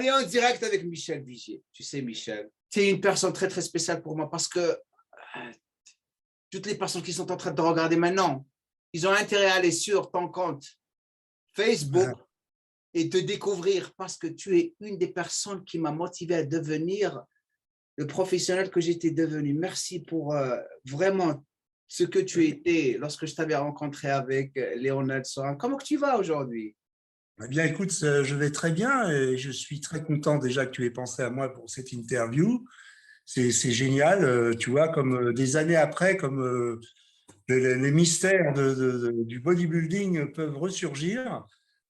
est en direct avec Michel Vigier. Tu sais, Michel, tu es une personne très, très spéciale pour moi parce que toutes les personnes qui sont en train de te regarder maintenant, ils ont intérêt à aller sur ton compte Facebook et te découvrir parce que tu es une des personnes qui m'a motivé à devenir le professionnel que j'étais devenu. Merci pour vraiment ce que tu étais lorsque je t'avais rencontré avec Léonel Sorin. Comment que tu vas aujourd'hui? Eh bien, écoute, je vais très bien et je suis très content déjà que tu aies pensé à moi pour cette interview. C'est génial, tu vois, comme des années après, comme les mystères du bodybuilding peuvent ressurgir.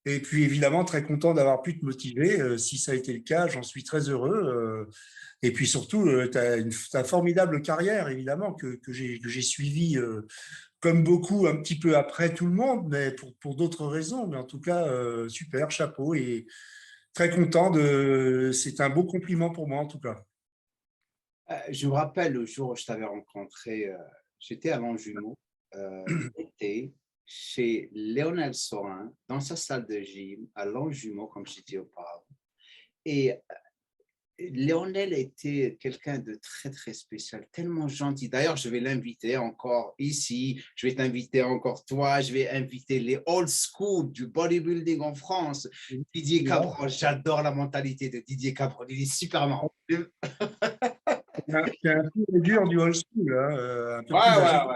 Et puis, évidemment, très content d'avoir pu te motiver. Si ça a été le cas, j'en suis très heureux. Et puis surtout, tu as une formidable carrière, évidemment, que j'ai suivie comme beaucoup un petit peu après tout le monde, mais pour d'autres raisons. Mais en tout cas, super, chapeau et très content de. C'est un beau compliment pour moi, en tout cas. Je me rappelle le jour où je t'avais rencontré, j'étais à Longjumeau, j'étais chez Léonel Sorin, dans sa salle de gym, à Longjumeau, comme je dit auparavant. Et Léonel était quelqu'un de très, très spécial, tellement gentil. D'ailleurs, je vais l'inviter encore ici, je vais t'inviter encore toi, je vais inviter les old school du bodybuilding en France. Didier Cabral, j'adore la mentalité de Didier Cabral, il est super marrant. C'est un peu dur du old school, hein, un peu plus âgé. Ouais.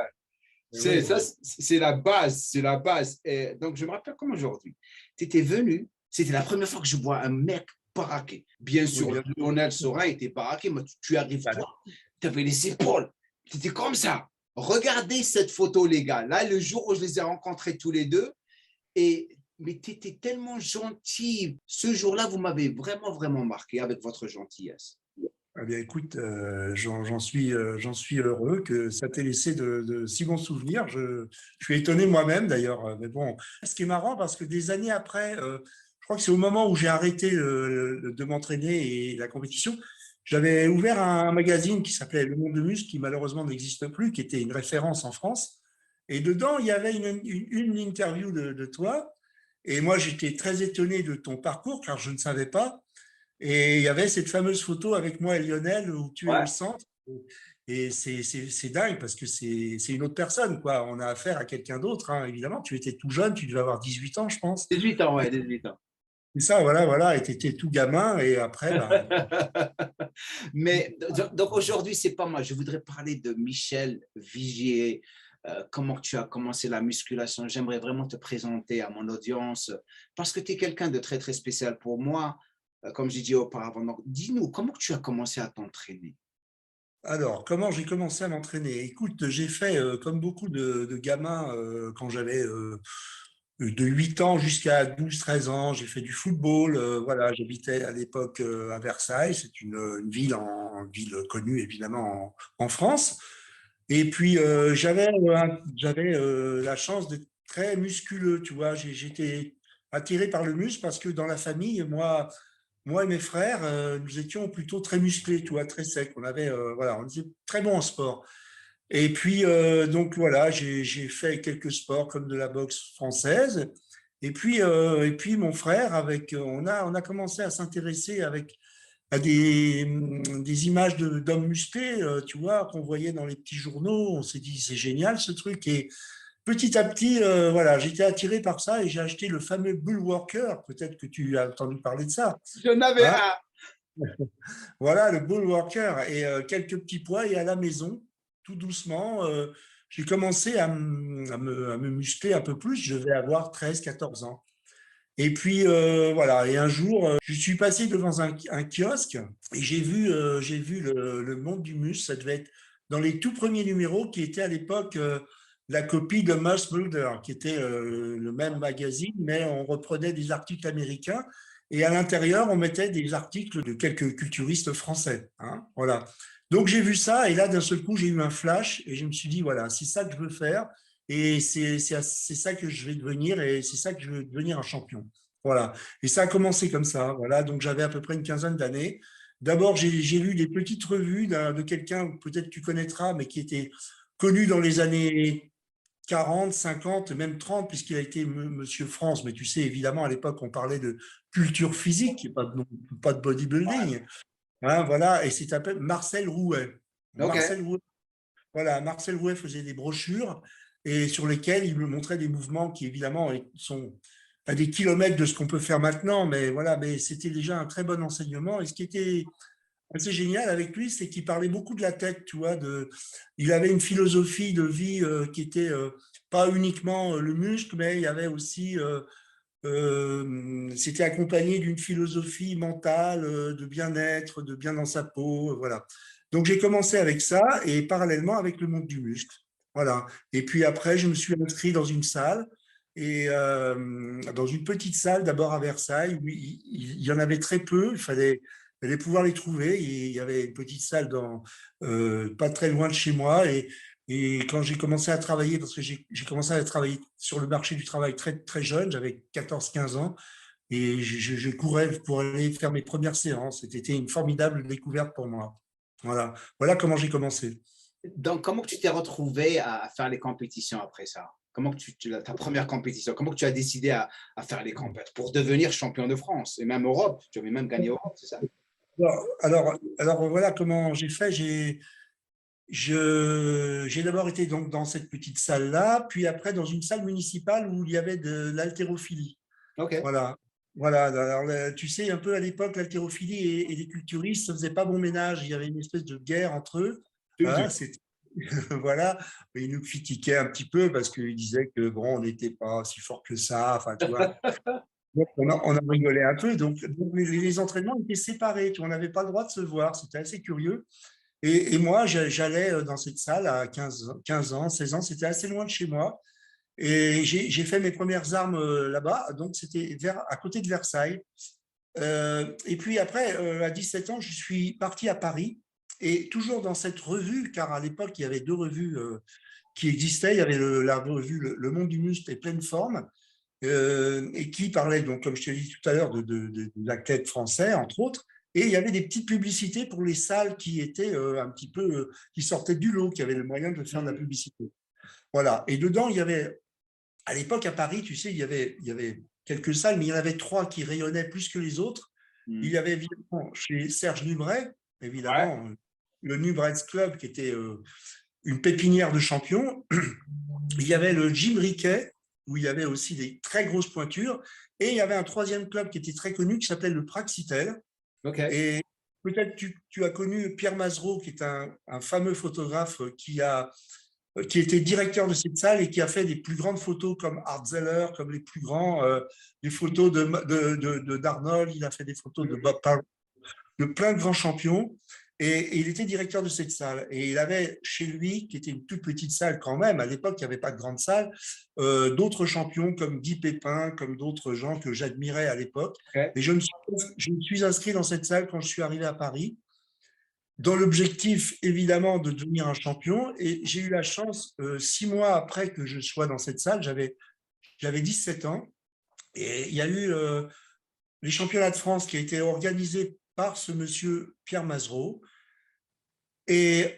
C'est la base, c'est la base. Et donc, je me rappelle comme aujourd'hui, tu étais venu, c'était la première fois que je vois un mec baraqué. Bien sûr, Oui, Lionel Sorin était baraqué, mais tu arrives, toi, tu avais les épaules, tu étais comme ça. Regardez cette photo, les gars. Là, le jour où je les ai rencontrés tous les deux, mais tu étais tellement gentil. Ce jour-là, vous m'avez vraiment, vraiment marqué avec votre gentillesse. eh bien, écoute, j'en suis heureux que ça t'ait laissé de si bons souvenirs. Je suis étonné moi-même d'ailleurs. Mais bon, ce qui est marrant, parce que des années après, je crois que c'est au moment où j'ai arrêté de m'entraîner et la compétition, j'avais ouvert un magazine qui s'appelait Le Monde de Muscle, qui malheureusement n'existe plus, qui était une référence en France. Et dedans, il y avait une interview de toi. Et moi, j'étais très étonné de ton parcours, car je ne savais pas. Et il y avait cette fameuse photo avec moi et Lionel où tu es au Ouais. centre. Et c'est dingue parce que c'est une autre personne, quoi. On a affaire à quelqu'un d'autre, hein, évidemment. Tu étais tout jeune, tu devais avoir 18 ans, je pense. 18 ans, ouais, 18 ans. C'est ça, voilà. Et tu étais tout gamin. Et après, ben, Mais donc aujourd'hui, c'est pas moi. Je voudrais parler de Michel Vigier. Comment tu as commencé la musculation. J'aimerais vraiment te présenter à mon audience parce que tu es quelqu'un de très, très spécial pour moi, comme j'ai dit auparavant. Donc, dis-nous, comment tu as commencé à t'entraîner? alors, comment j'ai commencé à m'entraîner? Écoute, j'ai fait, comme beaucoup de gamins, quand j'avais de 8 ans jusqu'à 12 13 ans, j'ai fait du football. Voilà, j'habitais à l'époque à Versailles, c'est une ville, une ville connue évidemment en France. Et puis, j'avais la chance d'être très musculeux, tu vois. J'étais attiré par le muscle parce que dans la famille, moi et mes frères, nous étions plutôt très musclés, tu vois, très secs. Voilà, on était très bons en sport. Et puis, donc voilà, j'ai fait quelques sports comme de la boxe française. Et puis mon frère, on a commencé à s'intéresser à des images d'hommes musclés, tu vois, qu'on voyait dans les petits journaux. On s'est dit, c'est génial ce truc. Et petit à petit, voilà, j'étais attiré par ça et j'ai acheté le fameux Bull Walker. Peut-être que tu as entendu parler de ça. J'en avais Hein. un. Voilà, le Bull Walker et quelques petits poids. Et à la maison, tout doucement, j'ai commencé à me muscler un peu plus. Je devais avoir 13 14 ans. Et puis voilà, et un jour, je suis passé devant un kiosque et j'ai vu le monde du muscle. Ça devait être dans les tout premiers numéros qui étaient à l'époque la copie de Muscle Builder, qui était le même magazine, mais on reprenait des articles américains et à l'intérieur, on mettait des articles de quelques culturistes français. Hein, voilà. Donc j'ai vu ça et là, d'un seul coup, j'ai eu un flash et je me suis dit, voilà, c'est ça que je veux faire. Et c'est ça que je vais devenir et c'est ça que je veux devenir un champion. Voilà. Et ça a commencé comme ça. Voilà. Donc j'avais à peu près une quinzaine d'années. D'abord, j'ai lu des petites revues de quelqu'un, peut-être tu connaîtras, mais qui était connu dans les années 40, 50, même 30, puisqu'il a été Monsieur France. Mais tu sais, évidemment, à l'époque, on parlait de culture physique, pas de bodybuilding. Hein, voilà, et c'est appelé Marcel Rouet. Ok. Marcel Rouet, voilà, Marcel Rouet faisait des brochures et sur lesquelles il me montrait des mouvements qui, évidemment, sont à des kilomètres de ce qu'on peut faire maintenant, mais voilà, mais c'était déjà un très bon enseignement. Et ce qui était assez génial avec lui, c'est qu'il parlait beaucoup de la tête, tu vois. Il avait une philosophie de vie qui était pas uniquement le muscle, mais il y avait aussi, c'était accompagné d'une philosophie mentale, de bien-être, de bien dans sa peau, voilà. Donc j'ai commencé avec ça et parallèlement avec le monde du muscle, voilà. Et puis après, je me suis inscrit dans une salle et dans une petite salle d'abord à Versailles où il y en avait très peu, il fallait pouvoir les trouver. Il y avait une petite salle pas très loin de chez moi et quand j'ai commencé à travailler, parce que j'ai commencé à travailler sur le marché du travail très, très jeune, j'avais 14-15 ans, et je courais pour aller faire mes premières séances. C'était une formidable découverte pour moi. Voilà, voilà comment j'ai commencé. Donc, comment tu t'es retrouvé à faire les compétitions après ça? Comment que ta première compétition, comment que tu as décidé à faire les compétitions pour devenir champion de France et même Europe? Tu avais même gagné Europe, c'est ça? Alors, voilà comment j'ai fait. J'ai d'abord été donc dans cette petite salle-là, puis après dans une salle municipale où il y avait de l'haltérophilie. Ok. Voilà. Voilà. Alors, tu sais, un peu à l'époque, l'haltérophilie et les culturistes ne faisaient pas bon ménage. Il y avait une espèce de guerre entre eux. Hein, Toujours. voilà. Ils nous critiquaient un petit peu parce qu'ils disaient que bon, on n'était pas si fort que ça. Enfin, tu vois. Donc, on a rigolé un peu. Donc, les entraînements étaient séparés. Tu vois, on n'avait pas le droit de se voir. C'était assez curieux. Et moi, j'allais dans cette salle à 15 ans, 16 ans. C'était assez loin de chez moi. Et j'ai fait mes premières armes là-bas. Donc, c'était à côté de Versailles. Et puis après, à 17 ans, je suis parti à Paris. Et toujours dans cette revue, car à l'époque, il y avait deux revues qui existaient. Il y avait la revue Le Monde du Muscle et Pleine Forme, et qui parlait, donc, comme je te l'ai dit tout à l'heure, de l'athlète français, entre autres. Et il y avait des petites publicités pour les salles qui étaient un petit peu, qui sortaient du lot, qui avaient le moyen de faire de la publicité. Voilà. Et dedans, il y avait, à l'époque, à Paris, tu sais, il y avait quelques salles, mais il y en avait trois qui rayonnaient plus que les autres. Il y avait évidemment chez Serge Nubret, Ouais. évidemment, le Nubrets Club, qui était une pépinière de champions. Il y avait le Jim Riquet, où il y avait aussi des très grosses pointures. Et il y avait un troisième club qui était très connu, qui s'appelait le Praxitel. Ok. Et peut-être tu as connu Pierre Mazereau, qui est un fameux photographe qui était directeur de cette salle et qui a fait les plus grandes photos comme Art Zeller, comme les plus grands, des photos d'Arnold, il a fait des photos de Bob Parr, de plein de grands champions. Et il était directeur de cette salle. Et il avait chez lui, qui était une toute petite salle quand même, à l'époque, il n'y avait pas de grande salle, d'autres champions comme Guy Pépin, comme d'autres gens que j'admirais à l'époque. Ok. Et je me suis inscrit dans cette salle quand je suis arrivé à Paris, dans l'objectif évidemment de devenir un champion. Et j'ai eu la chance, 6 mois après que je sois dans cette salle, j'avais 17 ans, et il y a eu les championnats de France qui a été organisé par ce monsieur Pierre Mazereau. Et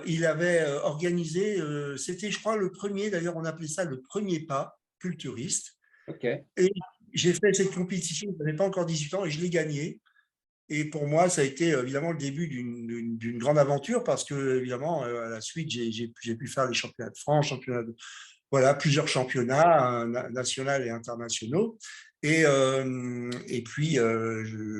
il avait organisé, c'était je crois le premier, d'ailleurs on appelait ça le premier pas culturiste. Ok. Et j'ai fait cette compétition, je n'avais pas encore 18 ans et je l'ai gagnée. Et pour moi, ça a été évidemment le début d'une grande aventure parce que, évidemment, à la suite, j'ai pu faire les championnats de France, voilà, plusieurs championnats nationaux et internationaux. Et puis,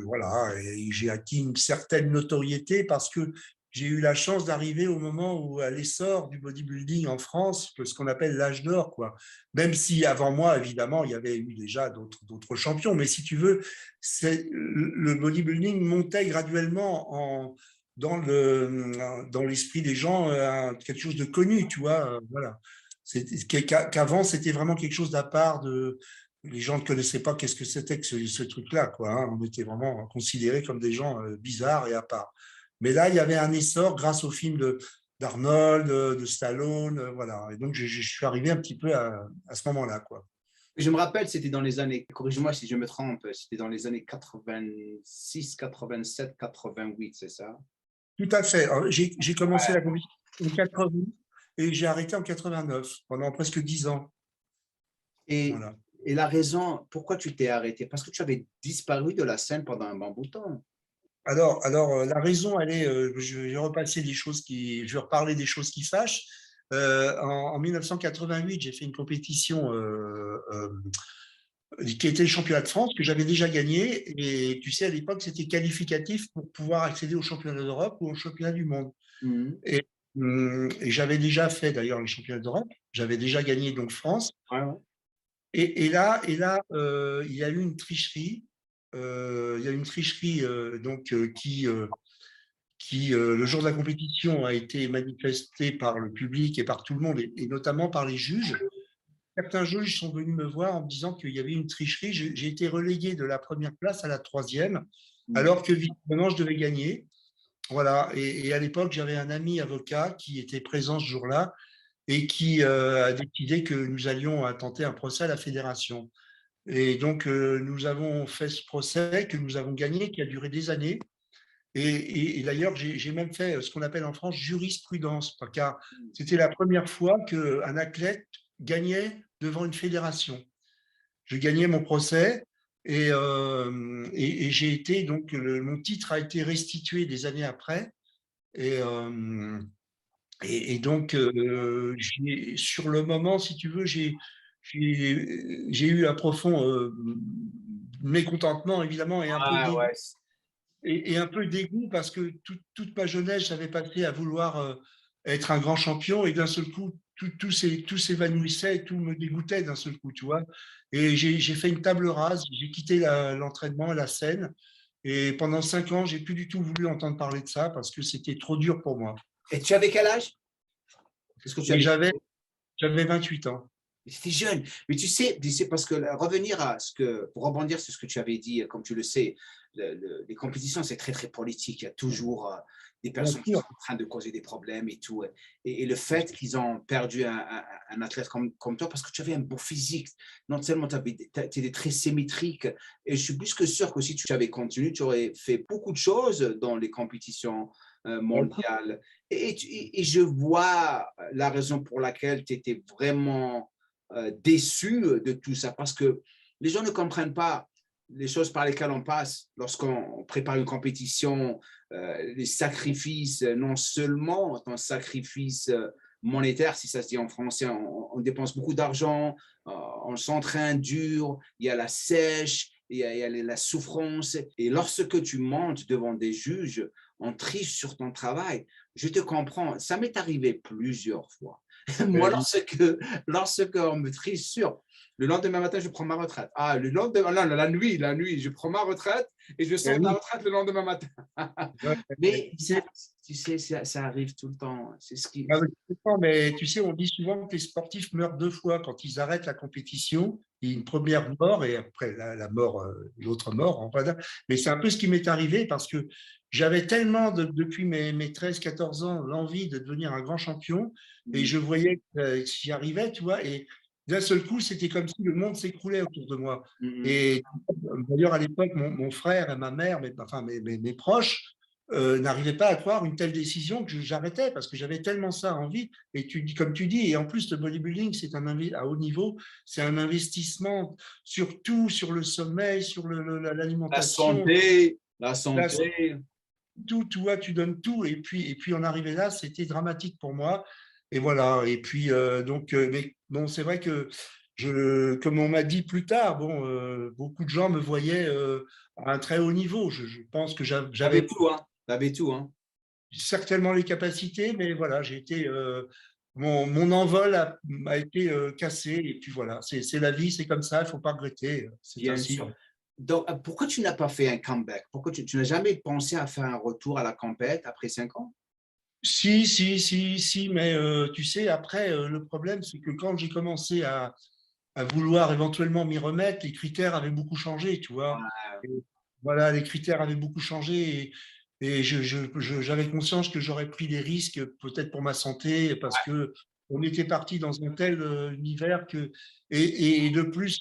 voilà, j'ai acquis une certaine notoriété parce que j'ai eu la chance d'arriver au moment où, à l'essor du bodybuilding en France, ce qu'on appelle l'âge d'or, quoi. Même si avant moi, évidemment, il y avait eu déjà d'autres champions. Mais si tu veux, le bodybuilding montait graduellement dans l'esprit des gens, quelque chose de connu, tu vois. Voilà. Qu'avant, c'était vraiment quelque chose d'à part. Les gens ne connaissaient pas qu'est-ce que c'était que ce truc-là, quoi. Hein. On était vraiment considérés comme des gens bizarres et à part. Mais là, il y avait un essor grâce au film d'Arnold, de Stallone, voilà. Et donc, je suis arrivé un petit peu à ce moment-là, quoi. Je me rappelle, c'était dans les années, corrige-moi si je me trompe, c'était dans les années 86, 87, 88, c'est ça? Tout à fait. Alors, j'ai commencé la compétition en 80. et j'ai arrêté en 89, pendant presque 10 ans. Et, Voilà. et la raison, pourquoi tu t'es arrêté? Parce que tu avais disparu de la scène pendant un bon bout de temps. La raison, elle est, je vais repasser des choses je vais reparler des choses qui fâchent. En 1988, j'ai fait une compétition qui était le championnat de France que j'avais déjà gagné. Et tu sais, à l'époque, c'était qualificatif pour pouvoir accéder au championnat d'Europe ou au championnat du monde. Mhm. Et j'avais déjà fait d'ailleurs les championnats d'Europe. J'avais déjà gagné donc France. Ouais, ouais. Il y a eu une tricherie. Il y a eu une tricherie le jour de la compétition, a été manifestée par le public et par tout le monde, et notamment par les juges. Certains juges sont venus me voir en me disant qu'il y avait une tricherie. J'ai été relégué de la première place à la troisième, Mhm. alors que visiblement je devais gagner. Voilà. Et à l'époque, j'avais un ami avocat qui était présent ce jour-là et qui a décidé que nous allions tenter un procès à la fédération. Et donc, nous avons fait ce procès que nous avons gagné, qui a duré des années. Et d'ailleurs, j'ai même fait ce qu'on appelle en France jurisprudence, car c'était la première fois qu'un athlète gagnait devant une fédération. Je gagnais mon procès et j'ai été, donc, mon titre a été restitué des années après. Et, donc, sur le moment, si tu veux, j'ai eu un profond mécontentement, évidemment, et un peu Ouais, dégoût. ouais. Et un peu dégoût parce que toute ma jeunesse, j'avais passé à vouloir être un grand champion et d'un seul coup, tout s'évanouissait, tout me dégoûtait d'un seul coup, tu vois. Et j'ai fait une table rase, j'ai quitté l'entraînement, la scène. Et pendant 5 ans, j'ai plus du tout voulu entendre parler de ça parce que c'était trop dur pour moi. Et tu avais quel âge? Est-ce que tu Et avais j'avais 28 ans. C'était jeune. Mais tu sais, parce que revenir à ce que, pour rebondir sur ce que tu avais dit, comme tu le sais, les compétitions, c'est très, très politique. Il y a toujours des Bien personnes qui sûr. sont en train de causer des problèmes et tout. Et le fait qu'ils ont perdu un athlète comme toi, parce que tu avais un beau physique, non seulement tu étais très symétrique, et je suis plus que sûr que si tu avais continué, tu aurais fait beaucoup de choses dans les compétitions mondiales. Et je vois la raison pour laquelle tu étais vraiment déçu de tout ça parce que les gens ne comprennent pas les choses par lesquelles on passe lorsqu'on prépare une compétition, les sacrifices, non seulement un sacrifice monétaire, si ça se dit en français, on dépense beaucoup d'argent, on s'entraîne dur, il y a la sèche, il y a la souffrance. Et lorsque tu montes devant des juges, on triche sur ton travail. Je te comprends, ça m'est arrivé plusieurs fois. Moi, lorsque on me triche sur le lendemain matin, je prends ma retraite. Ah, le lendemain, non, la nuit, je prends ma retraite et je sors de la Oui. retraite le lendemain matin. Mais Tu sais, tu sais ça arrive tout le temps. C'est ce qui. ah oui, je comprends, mais tu sais, on dit souvent que les sportifs meurent 2 fois quand ils arrêtent la compétition. Il y a une première mort et après la mort, l'autre mort. Enfin, mais c'est un peu ce qui m'est arrivé parce que j'avais tellement, depuis mes 13-14 ans, l'envie de devenir un grand champion et je voyais que j'y arrivais, tu vois. Et d'un seul coup, c'était comme si le monde s'écroulait autour de moi. Et d'ailleurs, à l'époque, mon frère et ma mère, enfin mes proches, n'arrivais pas à croire une telle décision que j'arrêtais parce que j'avais tellement ça envie. Et tu dis, comme tu dis, et en plus, le bodybuilding, c'est à haut niveau, c'est un investissement sur tout, sur le sommeil, sur l'alimentation, La la- santé. tout, tu vois, tu donnes tout. Et puis en arriver là, c'était dramatique pour moi. Et voilà. Et puis, mais bon, c'est vrai que comme on m'a dit plus tard, bon, beaucoup de gens me voyaient à un très haut niveau. Je pense que T'avais j'avais tout, hein. T'avais tout, hein. certainement les capacités, mais voilà, mon envol a été cassé. Et puis voilà, c'est la vie, c'est comme ça, il ne faut pas regretter, c'est Bien ainsi. sûr. Donc, pourquoi tu n'as pas fait un comeback? Pourquoi tu n'as jamais pensé à faire un retour à la compète après 5 ans? Si, si, si, si, mais tu sais, après, le problème, c'est que quand j'ai commencé à vouloir éventuellement m'y remettre, les critères avaient beaucoup changé, tu vois. Et voilà, les critères avaient beaucoup changé et j'avais conscience que j'aurais pris des risques peut-être pour ma santé parce que on était parti dans un tel univers que, et de plus,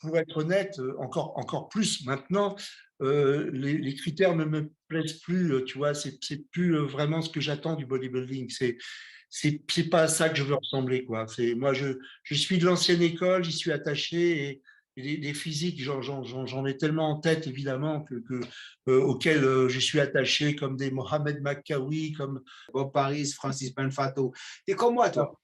pour être honnête, encore plus maintenant, les critères ne me plaisent plus, tu vois, c'est plus vraiment ce que j'attends du bodybuilding. C'est pas à ça que je veux ressembler, quoi. Moi, je suis de l'ancienne école, j'y suis attaché et des physiques, j'en ai tellement en tête, évidemment, auxquels je suis attaché, comme des Mohamed Makkawi, comme. Bob Paris, Francis Benfato. T'es comme moi, toi.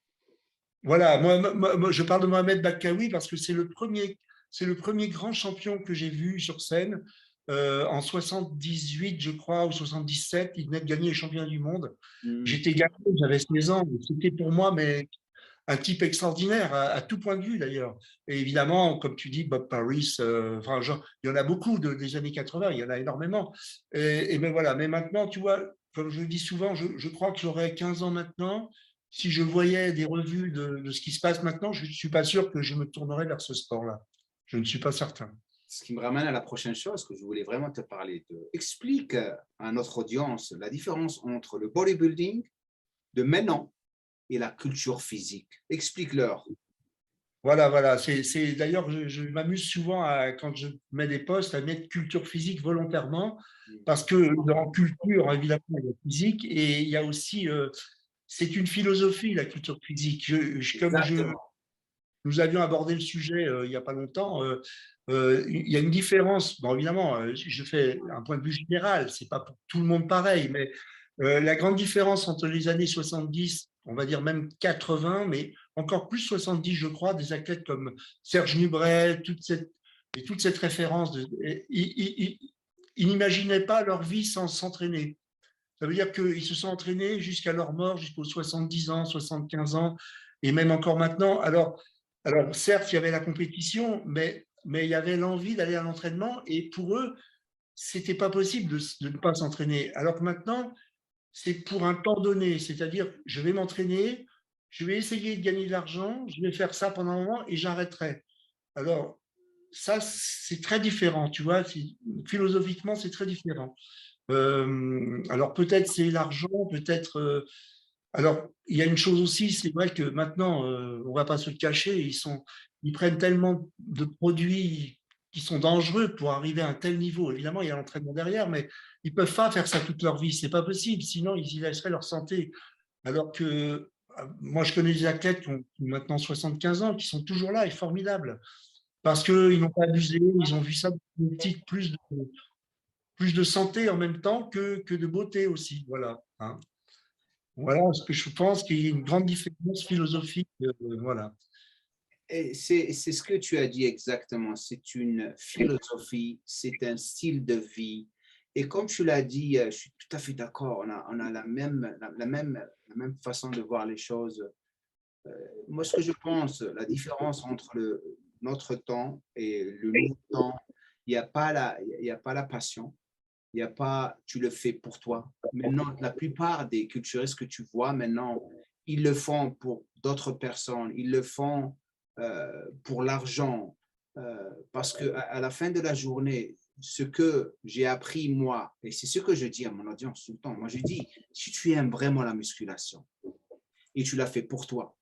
Voilà, moi, je parle de Mohamed Makkawi parce que c'est le premier grand champion que j'ai vu sur scène en 78, je crois, ou 77. Il venait de gagner les championnats du monde. Mm. J'étais gamin, j'avais 16 ans. C'était pour moi mais un type extraordinaire, à tout point de vue d'ailleurs. Et évidemment, comme tu dis, Bob Paris, enfin, il y en a beaucoup des années 80, il y en a énormément. Mais voilà, mais maintenant, tu vois, comme je le dis souvent, je crois que j'aurais 15 ans maintenant. Si je voyais des revues de ce qui se passe maintenant, je ne suis pas sûr que je me tournerais vers ce sport-là. Je ne suis pas certain. Ce qui me ramène à la prochaine chose que je voulais vraiment te parler de. Explique à notre audience la différence entre le bodybuilding de maintenant et la culture physique. Explique-leur. Voilà. D'ailleurs, je m'amuse souvent quand je mets des posts à mettre culture physique volontairement, parce que dans culture, évidemment, il y a physique et il y a aussi, c'est une philosophie, la culture physique. Exactement. Nous avions abordé le sujet il n'y a pas longtemps, il y a une différence. Bon, évidemment, je fais un point de vue général, c'est pas pour tout le monde pareil, mais la grande différence entre les années 70, on va dire même 80, mais encore plus 70, je crois, des athlètes comme Serge Nubret, toute cette référence, ils n'imaginaient pas leur vie sans s'entraîner. Ça veut dire qu'ils se sont entraînés jusqu'à leur mort, jusqu'aux 70 ans, 75 ans, et même encore maintenant. Alors certes, il y avait la compétition, mais il y avait l'envie d'aller à l'entraînement, et pour eux, c'était pas possible de ne pas s'entraîner. Alors que maintenant, c'est pour un temps donné, c'est-à-dire je vais m'entraîner, je vais essayer de gagner de l'argent, je vais faire ça pendant un moment et j'arrêterai. Alors ça, c'est très différent, tu vois, philosophiquement, c'est très différent. Alors peut-être c'est l'argent, peut-être. Alors il y a une chose aussi, c'est vrai que maintenant, on va pas se le cacher, ils prennent tellement de produits qui sont dangereux pour arriver à un tel niveau. Évidemment, il y a l'entraînement derrière, mais ils peuvent pas faire ça toute leur vie, c'est pas possible. Sinon, ils y laisseraient leur santé. Alors que moi, je connais des athlètes qui ont maintenant 75 ans, qui sont toujours là et formidables parce qu'ils n'ont pas abusé, ils ont vu ça d'une petite plus de santé en même temps que de beauté aussi. Voilà. Hein. Voilà ce que je pense qu'il y a une grande différence philosophique. Voilà. Et c'est ce que tu as dit exactement. C'est une philosophie, c'est un style de vie. Et comme tu l'as dit, je suis tout à fait d'accord. On a la même façon de voir les choses. Moi, ce que je pense, la différence entre notre temps et le nouveau temps, il y a pas la passion, il n'y a pas, tu le fais pour toi. Maintenant, la plupart des culturistes que tu vois maintenant, ils le font pour d'autres personnes, ils le font pour l'argent, parce que à la fin de la journée, ce que j'ai appris moi, et c'est ce que je dis à mon audience tout le temps, moi je dis, si tu aimes vraiment la musculation et tu l'as fait pour toi,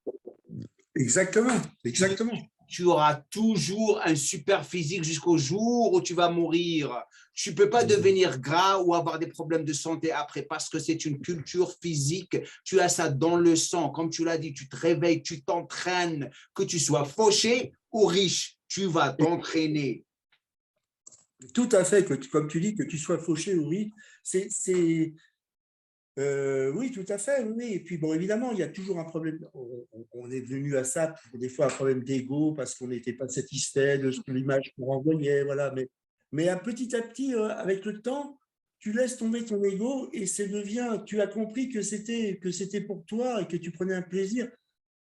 Exactement, exactement. tu auras toujours un super physique jusqu'au jour où tu vas mourir. Tu ne peux pas devenir gras ou avoir des problèmes de santé après parce que c'est une culture physique. Tu as ça dans le sang. Comme tu l'as dit, tu te réveilles, tu t'entraînes, que tu sois fauché ou riche, tu vas t'entraîner. Tout à fait, comme tu dis, que tu sois fauché ou oui, oui, tout à fait, oui. Et puis, bon, évidemment, il y a toujours un problème. On est venu à ça pour des fois un problème d'ego parce qu'on n'était pas satisfait de l'image qu'on renvoyait, voilà. Mais à petit, avec le temps, tu laisses tomber ton ego et tu as compris que c'était pour toi et que tu prenais un plaisir.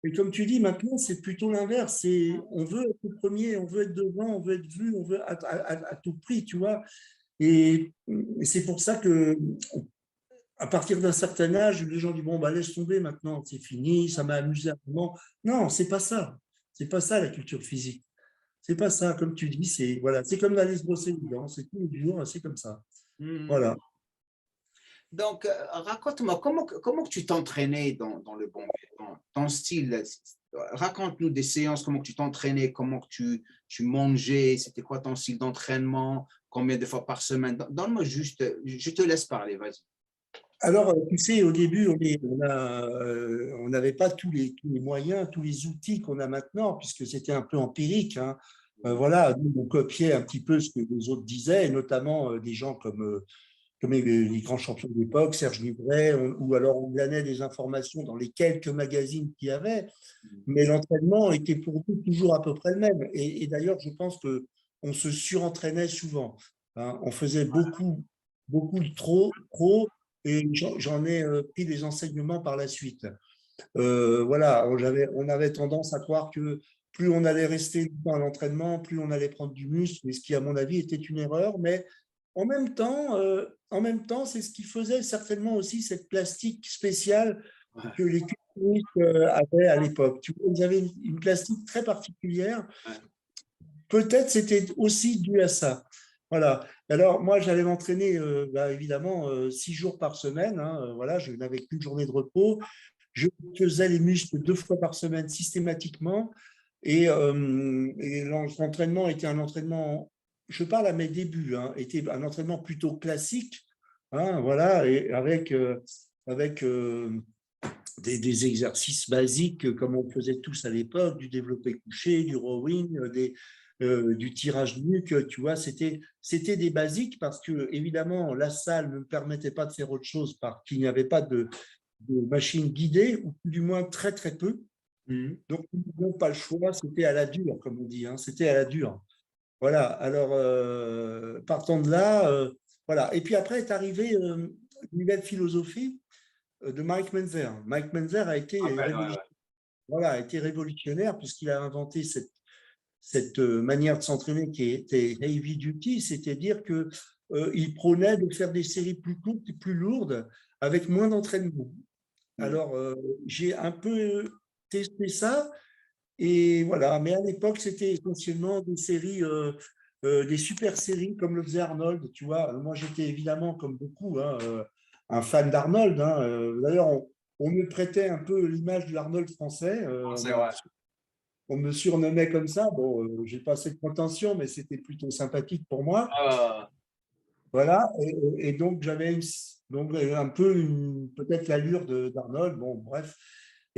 Et comme tu dis, maintenant, c'est plutôt l'inverse. On veut être le premier, on veut être devant, on veut être vu, on veut à tout prix, tu vois. Et c'est pour ça que à partir d'un certain âge, les gens disent bon bah laisse tomber maintenant, c'est fini, ça m'a amusé un moment. Non, c'est pas ça. C'est pas ça la culture physique. C'est pas ça, comme tu dis, c'est comme d'aller se brosser les dents, c'est tous les jours, c'est comme ça. Hmm. Voilà. Donc, raconte-moi, comment que tu t'entraînais dans le bon vieux temps, ton style, raconte-nous des séances, comment que tu t'entraînais, comment que tu mangeais, c'était quoi ton style d'entraînement, combien de fois par semaine. Donne-moi juste, je te laisse parler, vas-y. Alors, tu sais, au début, on n'avait pas tous les moyens, tous les outils qu'on a maintenant, puisque c'était un peu empirique, hein. Voilà, nous, on copiait un petit peu ce que les autres disaient, et notamment des gens comme les grands champions de l'époque, Serge Nubret, ou alors on glanait des informations dans les quelques magazines qu'il y avait, mais l'entraînement était pour nous toujours à peu près le même. Et d'ailleurs, je pense qu'on se surentraînait souvent, hein. On faisait beaucoup de trop, et j'en ai pris des enseignements par la suite. Voilà, on avait tendance à croire que plus on allait rester longtemps à l'entraînement, plus on allait prendre du muscle, ce qui, à mon avis, était une erreur. Mais en même temps, c'est ce qui faisait certainement aussi cette plastique spéciale Ouais, que les culturistes avaient à l'époque. Tu vois, ils avaient une plastique très particulière. ouais. Peut-être c'était aussi dû à ça. Voilà. Alors, moi, j'allais m'entraîner, évidemment, 6 jours par semaine, hein. Voilà, je n'avais qu'une journée de repos. Je faisais les muscles 2 fois par semaine systématiquement. Et l'entraînement était un entraînement, je parle à mes débuts, hein, était un entraînement plutôt classique, hein, voilà, et avec des exercices basiques comme on faisait tous à l'époque, du développé couché, du rowing, du tirage nuque, tu vois, c'était des basiques parce que, évidemment, la salle ne me permettait pas de faire autre chose parce qu'il n'y avait pas de machine guidée, ou du moins très, très peu. Mhm. Donc, nous n'avions pas le choix, c'était à la dure, comme on dit, hein, c'était à la dure. Voilà, alors, partant de là, voilà. Et puis après est arrivée une nouvelle philosophie de Mike Menzer. Mike Menzer a Je me été rappelle, ouais, ouais. voilà, a été révolutionnaire puisqu'il a inventé cette manière de s'entraîner qui était heavy duty, c'est-à-dire que il prônait de faire des séries plus courtes et plus lourdes avec moins d'entraînement. Mhm. Alors, j'ai un peu testé ça, et voilà. Mais à l'époque, c'était essentiellement des séries, des super séries comme le faisait Arnold. Tu vois, moi, j'étais évidemment, comme beaucoup, hein, un fan d'Arnold, hein. D'ailleurs, on me prêtait un peu l'image de l'Arnold français. C'est vrai. On me surnommait comme ça. Bon, j'ai pas assez de prétention, mais c'était plutôt sympathique pour moi. Ah, Voilà. Et donc, j'avais donc, un peu peut-être l'allure d'Arnold. Bon, bref.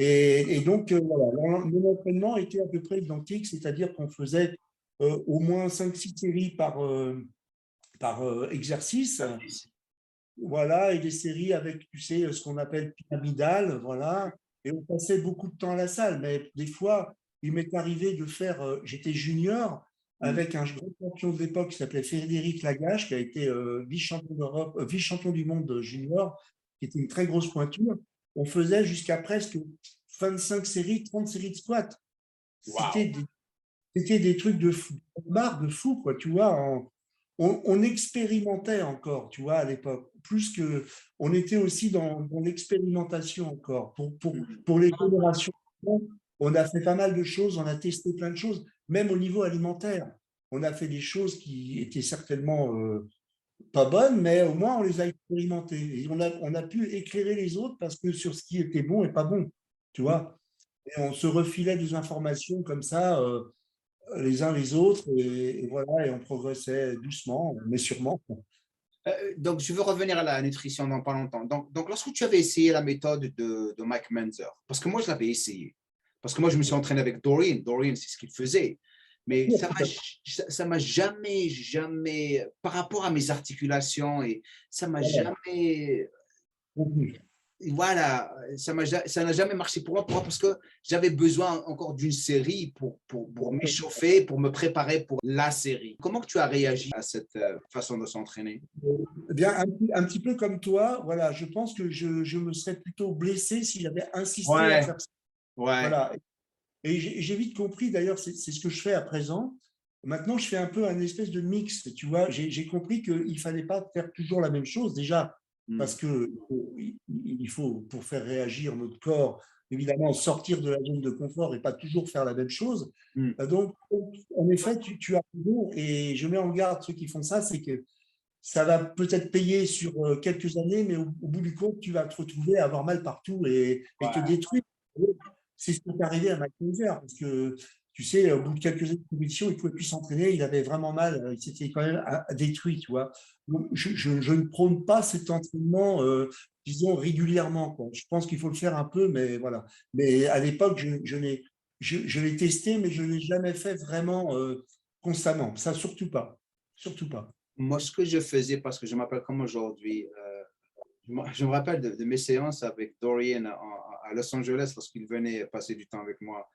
Et donc, voilà, mon entraînement était à peu près identique, c'est-à-dire qu'on faisait au moins 5 6 séries par exercice. Voilà, et des séries avec, tu sais, ce qu'on appelle pyramidal, voilà. Et on passait beaucoup de temps à la salle, mais des fois, il m'est arrivé de faire, j'étais junior mhm. avec un grand champion de l'époque qui s'appelait Frédéric Lagache, qui a été vice-champion d'Europe, vice-champion du monde junior, qui était une très grosse pointure. On faisait jusqu'à presque 25 séries, 30 séries de squat. C'était Wow. des, c'était des trucs de fou, de fou, quoi, tu vois. On expérimentait encore, tu vois, à l'époque. Plus que, on était aussi dans l'expérimentation encore. Mhm. Pour les générations, on a fait pas mal de choses, on a testé plein de choses, même au niveau alimentaire. On a fait des choses qui étaient certainement pas bonnes, mais au moins on les a expérimentées. Et on a pu éclairer les autres parce que sur ce qui était bon et pas bon, tu vois. Et on se refilait des informations comme ça, les uns les autres, et voilà, et on progressait doucement, mais sûrement. Donc, je veux revenir à la nutrition dans pas longtemps. Donc, lorsque tu avais essayé la méthode de Mike Menzer, parce que moi, je l'avais essayé, parce que moi, je me suis entraîné avec Dorian. Dorian, c'est ce qu'il faisait. Mais ça m'a jamais, par rapport à mes articulations, et ça m'a Voilà. jamais, voilà, ça n'a jamais marché pour moi. Pourquoi? Parce que j'avais besoin encore d'une série pour m'échauffer, pour me préparer pour la série. Comment que tu as réagi à cette façon de s'entraîner? Eh bien, un petit peu comme toi, voilà, je pense que je me serais plutôt blessé si j'avais insisté à Ouais, faire ça. ouais. Voilà. Et j'ai vite compris, d'ailleurs, c'est ce que je fais à présent. Maintenant, je fais un peu un espèce de mix, tu vois. J'ai compris qu'il ne fallait pas faire toujours la même chose, déjà, Mm, parce que il faut, pour faire réagir notre corps, évidemment, sortir de la zone de confort et pas toujours faire la même chose. mm, Donc, en effet, tu as raison, et je mets en garde ceux qui font ça, c'est que ça va peut-être payer sur quelques années, mais au bout du compte, tu vas te retrouver à avoir mal partout et te Ouais. détruire. C'est ce qui est arrivé à Mike Weaver, parce que tu sais, au bout de quelques années de compétition, il ne pouvait plus s'entraîner, il avait vraiment mal, il s'était quand même détruit, tu vois. Donc, je ne prône pas cet entraînement, disons, régulièrement, quoi. Je pense qu'il faut le faire un peu, mais voilà. Mais à l'époque, je l'ai testé, mais je ne l'ai jamais fait vraiment constamment. Ça, surtout pas. Surtout pas. Moi, ce que je faisais, parce que je m'appelle comme aujourd'hui, je me rappelle de mes séances avec Dorian à Los Angeles lorsqu'il venait passer du temps avec moi.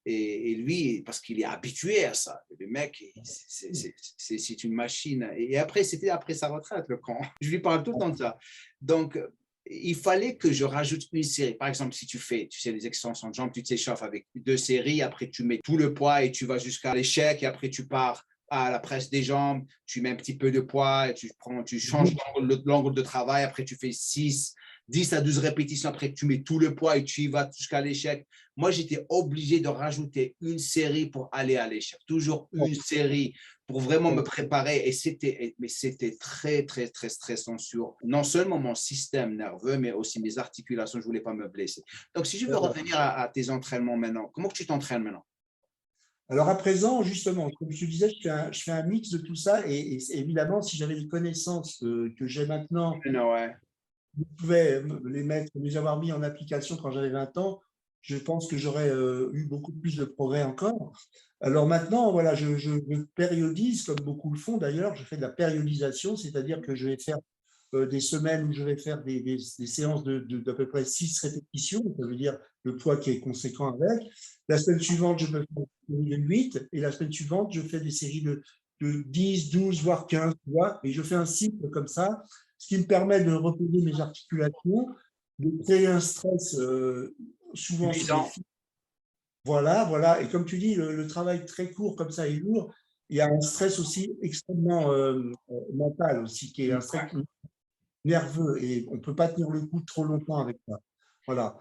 Et lui, parce qu'il est habitué à ça, le mec, c'est une machine. Et après, c'était après sa retraite, le camp. Je lui parle tout le temps de ça. Donc, il fallait que je rajoute une série. Par exemple, si tu fais, tu sais, les extensions de jambes, tu t'échauffes avec 2 séries, après tu mets tout le poids et tu vas jusqu'à l'échec, et après tu pars à la presse des jambes, tu mets un petit peu de poids, et tu changes l'angle de travail, après tu fais 10 à 12 répétitions, après tu mets tout le poids et tu y vas jusqu'à l'échec. Moi, j'étais obligé de rajouter une série pour aller à l'échec, toujours une série pour vraiment me préparer. Et c'était très, très, très stressant sur non seulement mon système nerveux, mais aussi mes articulations. Je ne voulais pas me blesser. Donc, si je veux revenir à tes entraînements maintenant, comment tu t'entraînes maintenant? Alors à présent, justement, comme je te disais, je fais un mix de tout ça et évidemment, si j'avais les connaissances que j'ai maintenant, Non, ouais. je pouvais les avoir mis en application quand j'avais 20 ans, je pense que j'aurais eu beaucoup plus de progrès encore. Alors maintenant, voilà, je périodise, comme beaucoup le font d'ailleurs, je fais de la périodisation, c'est-à-dire que je vais faire des semaines où je vais faire des séances d'à peu près 6 répétitions, ça veut dire le poids qui est conséquent avec. La semaine suivante, je peux faire une série de 8, et la semaine suivante, je fais des séries de 10, 12, voire 15, tu vois, et je fais un cycle comme ça, ce qui me permet de reposer mes articulations, de créer un stress souvent sur les Suffisant. fibres. Voilà, voilà. Et comme tu dis, le travail très court comme ça est lourd. Il y a un stress aussi extrêmement mental aussi, qui est un stress nerveux et on ne peut pas tenir le coup trop longtemps avec ça. Voilà.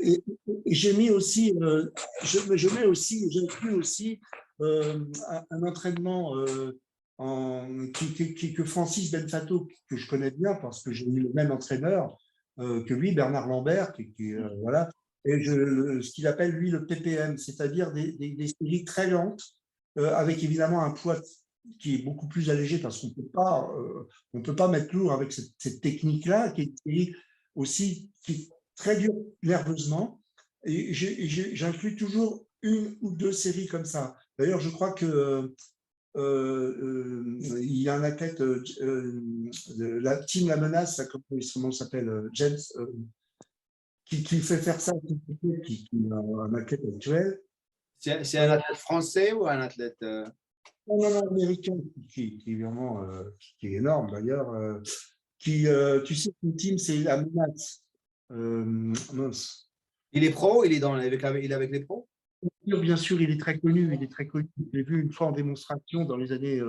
Et j'ai mis aussi, je mets aussi, j'inclus aussi un entraînement que Francis Benfato, que je connais bien parce que j'ai eu le même entraîneur que lui, Bernard Lambert, voilà. Et ce qu'il appelle lui le PPM, c'est-à-dire des séries très lentes, avec évidemment un poids qui est beaucoup plus allégé parce qu'on ne peut pas mettre lourd avec cette technique-là, qui est aussi qui est très dure nerveusement. Et j'inclus toujours une ou deux séries comme ça. D'ailleurs, je crois que il y a un athlète de la team La Menace, comment s'appelle, James, qui fait faire ça, qui est un athlète actuel. C'est un athlète français ou un athlète Non, non, non, américain, qui est vraiment qui est énorme d'ailleurs. Tu sais, une team, c'est la menace. Mince. Il est pro, il est il est avec les pros? Bien sûr, il est très connu. Il est très connu. Je l'ai vu une fois en démonstration dans les années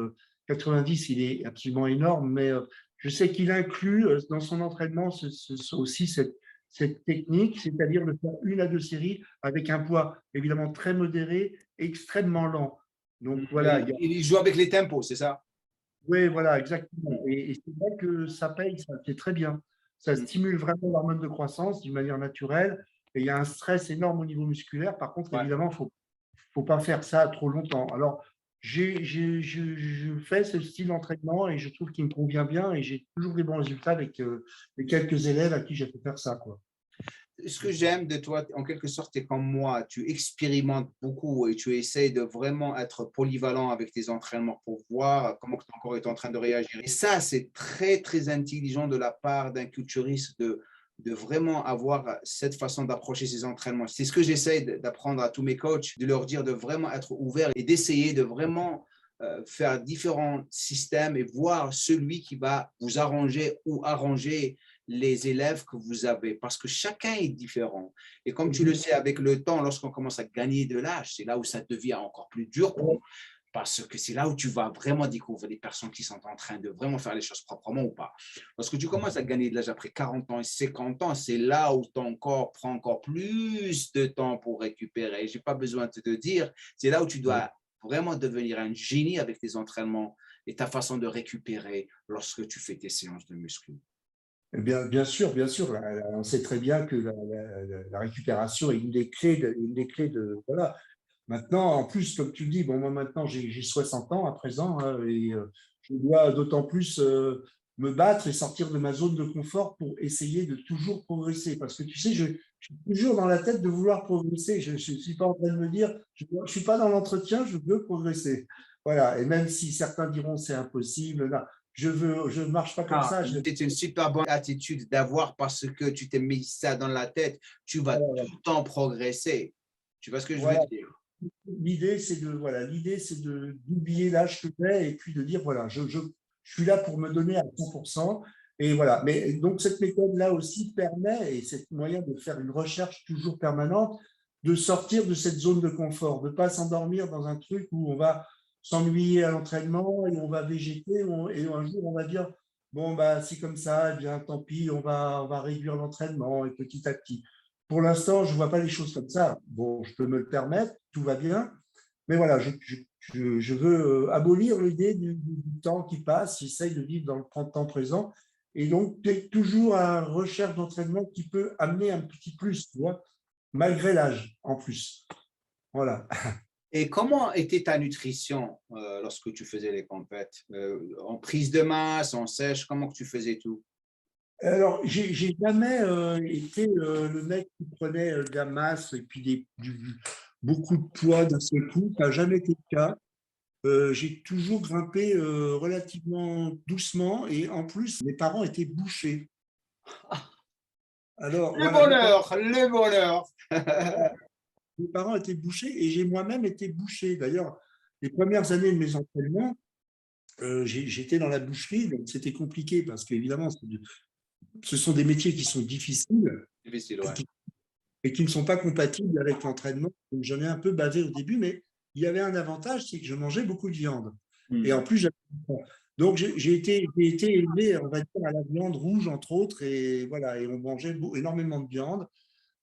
90. Il est absolument énorme. Mais je sais qu'il inclut dans son entraînement aussi cette technique, c'est-à-dire de faire une à deux séries avec un poids évidemment très modéré, extrêmement lent. Donc voilà, Il joue avec les tempos, c'est ça? oui, voilà, exactement. Et c'est vrai que ça paye, ça c'est très bien. Ça stimule vraiment l'hormone de croissance d'une manière naturelle. Et il y a un stress énorme au niveau musculaire. Par contre, Ouais. évidemment, faut pas faire ça trop longtemps. Alors, je fais ce style d'entraînement et je trouve qu'il me convient bien et j'ai toujours des bons résultats avec les quelques élèves à qui j'ai fait faire ça, quoi. Ce que j'aime de toi, en quelque sorte, tu es comme moi, tu expérimentes beaucoup et tu essaies de vraiment être polyvalent avec tes entraînements pour voir comment ton corps est en train de réagir. Et ça, c'est très, très intelligent de la part d'un culturiste de vraiment avoir cette façon d'approcher ses entraînements. C'est ce que j'essaie d'apprendre à tous mes coachs, de leur dire de vraiment être ouvert et d'essayer de vraiment faire différents systèmes et voir celui qui va vous arranger ou arranger les élèves que vous avez, parce que chacun est différent. Et comme tu le sais, avec le temps, lorsqu'on commence à gagner de l'âge, c'est là où ça devient encore plus dur pour nous, parce que c'est là où tu vas vraiment découvrir les personnes qui sont en train de vraiment faire les choses proprement ou pas. Lorsque tu commences à gagner de l'âge après 40 ans et 50 ans, c'est là où ton corps prend encore plus de temps pour récupérer. Je n'ai pas besoin de te dire, c'est là où tu dois vraiment devenir un génie avec tes entraînements et ta façon de récupérer lorsque tu fais tes séances de muscu? Eh bien, bien sûr, bien sûr. On sait très bien que la récupération est une des clés de voilà. Maintenant, en plus, comme tu le dis, bon, moi maintenant j'ai 60 ans à présent hein, et je dois d'autant plus me battre et sortir de ma zone de confort pour essayer de toujours progresser. Parce que tu sais, je suis toujours dans la tête de vouloir progresser. Je ne suis pas en train de me dire, je ne suis pas dans l'entretien, je veux progresser. Voilà. Et même si certains diront c'est impossible, là, je ne marche pas comme Ah, ça. c'est une super bonne attitude d'avoir parce que tu t'es mis ça dans la tête. Tu vas Voilà, tout le temps progresser. Tu vois ce que je veux voilà. dire? L'idée, c'est d'oublier l'âge que j'ai et puis de dire, voilà, je suis là pour me donner à 100%. Et voilà. Mais donc, cette méthode-là aussi permet, et c'est moyen de faire une recherche toujours permanente, de sortir de cette zone de confort, de ne pas s'endormir dans un truc où on va s'ennuyer à l'entraînement et on va végéter et un jour on va dire, bon, bah, c'est comme ça, eh bien, tant pis, on va réduire l'entraînement et petit à petit. Pour l'instant, je ne vois pas les choses comme ça. Bon, je peux me le permettre, tout va bien. Mais voilà, je veux abolir l'idée du temps qui passe. J'essaye de vivre dans le temps présent. Et donc, tu es toujours à la recherche d'entraînement qui peut amener un petit plus, tu vois, malgré l'âge en plus. Voilà. Et comment était ta nutrition lorsque tu faisais les compètes? En prise de masse, en sèche, comment que tu faisais tout? Alors, j'ai jamais été le mec qui prenait de la masse et puis beaucoup de poids d'un seul coup. Ça n'a jamais été le cas. J'ai toujours grimpé relativement doucement et en plus, mes parents étaient bouchers. Alors, Le voilà, bonheur, le bonheur. mes parents étaient bouchers et j'ai moi-même été boucher. D'ailleurs, les premières années de mes entraînements, j'étais dans la boucherie, donc c'était compliqué parce qu'évidemment, ce sont des métiers qui sont difficiles Difficile, et ouais. qui ne sont pas compatibles avec l'entraînement. Donc, j'en ai un peu bavé au début, mais il y avait un avantage, c'est que je mangeais beaucoup de viande. Et en Hmm. plus, donc j'ai été élevé, on va dire, à la viande rouge, entre autres, et voilà, et on mangeait énormément de viande.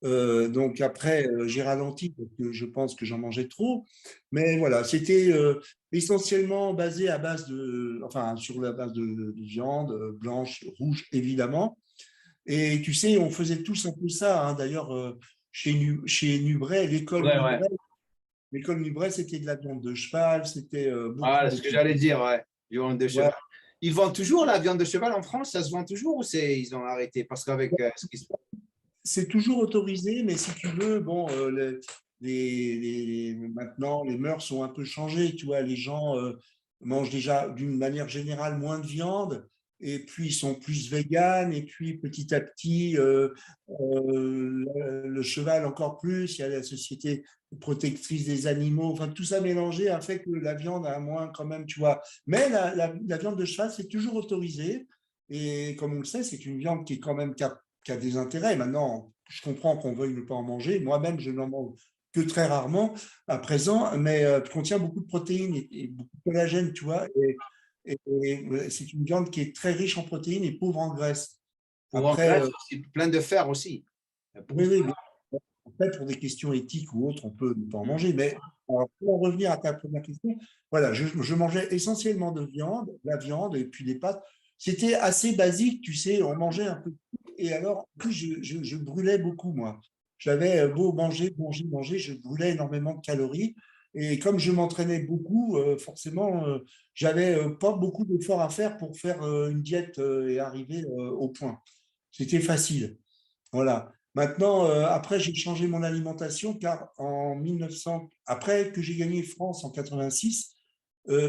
Donc après, j'ai ralenti parce que je pense que j'en mangeais trop. Mais voilà, c'était essentiellement basé à base enfin, sur la base de viande blanche, rouge, évidemment. Et tu sais, on faisait tous un peu ça. Hein. D'ailleurs, chez Nubret, Ouais, ouais. l'école Nubret, c'était de la viande de cheval, c'était beaucoup, Ah, c'est ce que beaucoup. j'allais dire, ouais. Viande de cheval. Voilà. Ils vendent toujours la viande de cheval en France? Ça se vend toujours ou ils ont arrêté? Parce qu'avec ce qui se passe. C'est toujours autorisé, mais si tu veux, bon, maintenant, les mœurs sont un peu changées. Tu vois, les gens mangent déjà d'une manière générale moins de viande, et puis ils sont plus véganes, et puis petit à petit, le cheval encore plus. Il y a la société protectrice des animaux. Enfin, tout ça mélangé a fait que la viande a moins quand même, tu vois. Mais la viande de cheval, c'est toujours autorisé. Et comme on le sait, c'est une viande qui est quand même qui a des intérêts. Maintenant, je comprends qu'on veuille ne pas en manger. Moi-même, je n'en mange que très rarement à présent, mais contient beaucoup de protéines et beaucoup de collagène, tu vois. Et c'est une viande qui est très riche en protéines et pauvre en graisse. Pour en Après, Grèce aussi, plein de fer aussi. Il y a beaucoup oui, de oui, fer. bien. Après, pour des questions éthiques ou autres, on peut ne pas en Hmm. manger. Mais alors, pour en revenir à ta première question, voilà, je mangeais essentiellement de viande, la viande et puis des pâtes. C'était assez basique, tu sais, on mangeait un peu de tout. Et alors, en plus, je brûlais beaucoup, moi. J'avais beau manger, manger, manger, je brûlais énormément de calories. Et comme je m'entraînais beaucoup, forcément, j'avais pas beaucoup d'efforts à faire pour faire une diète et arriver au point. C'était facile. Voilà. Maintenant, après, j'ai changé mon alimentation car en 1900, après que j'ai gagné France en 86,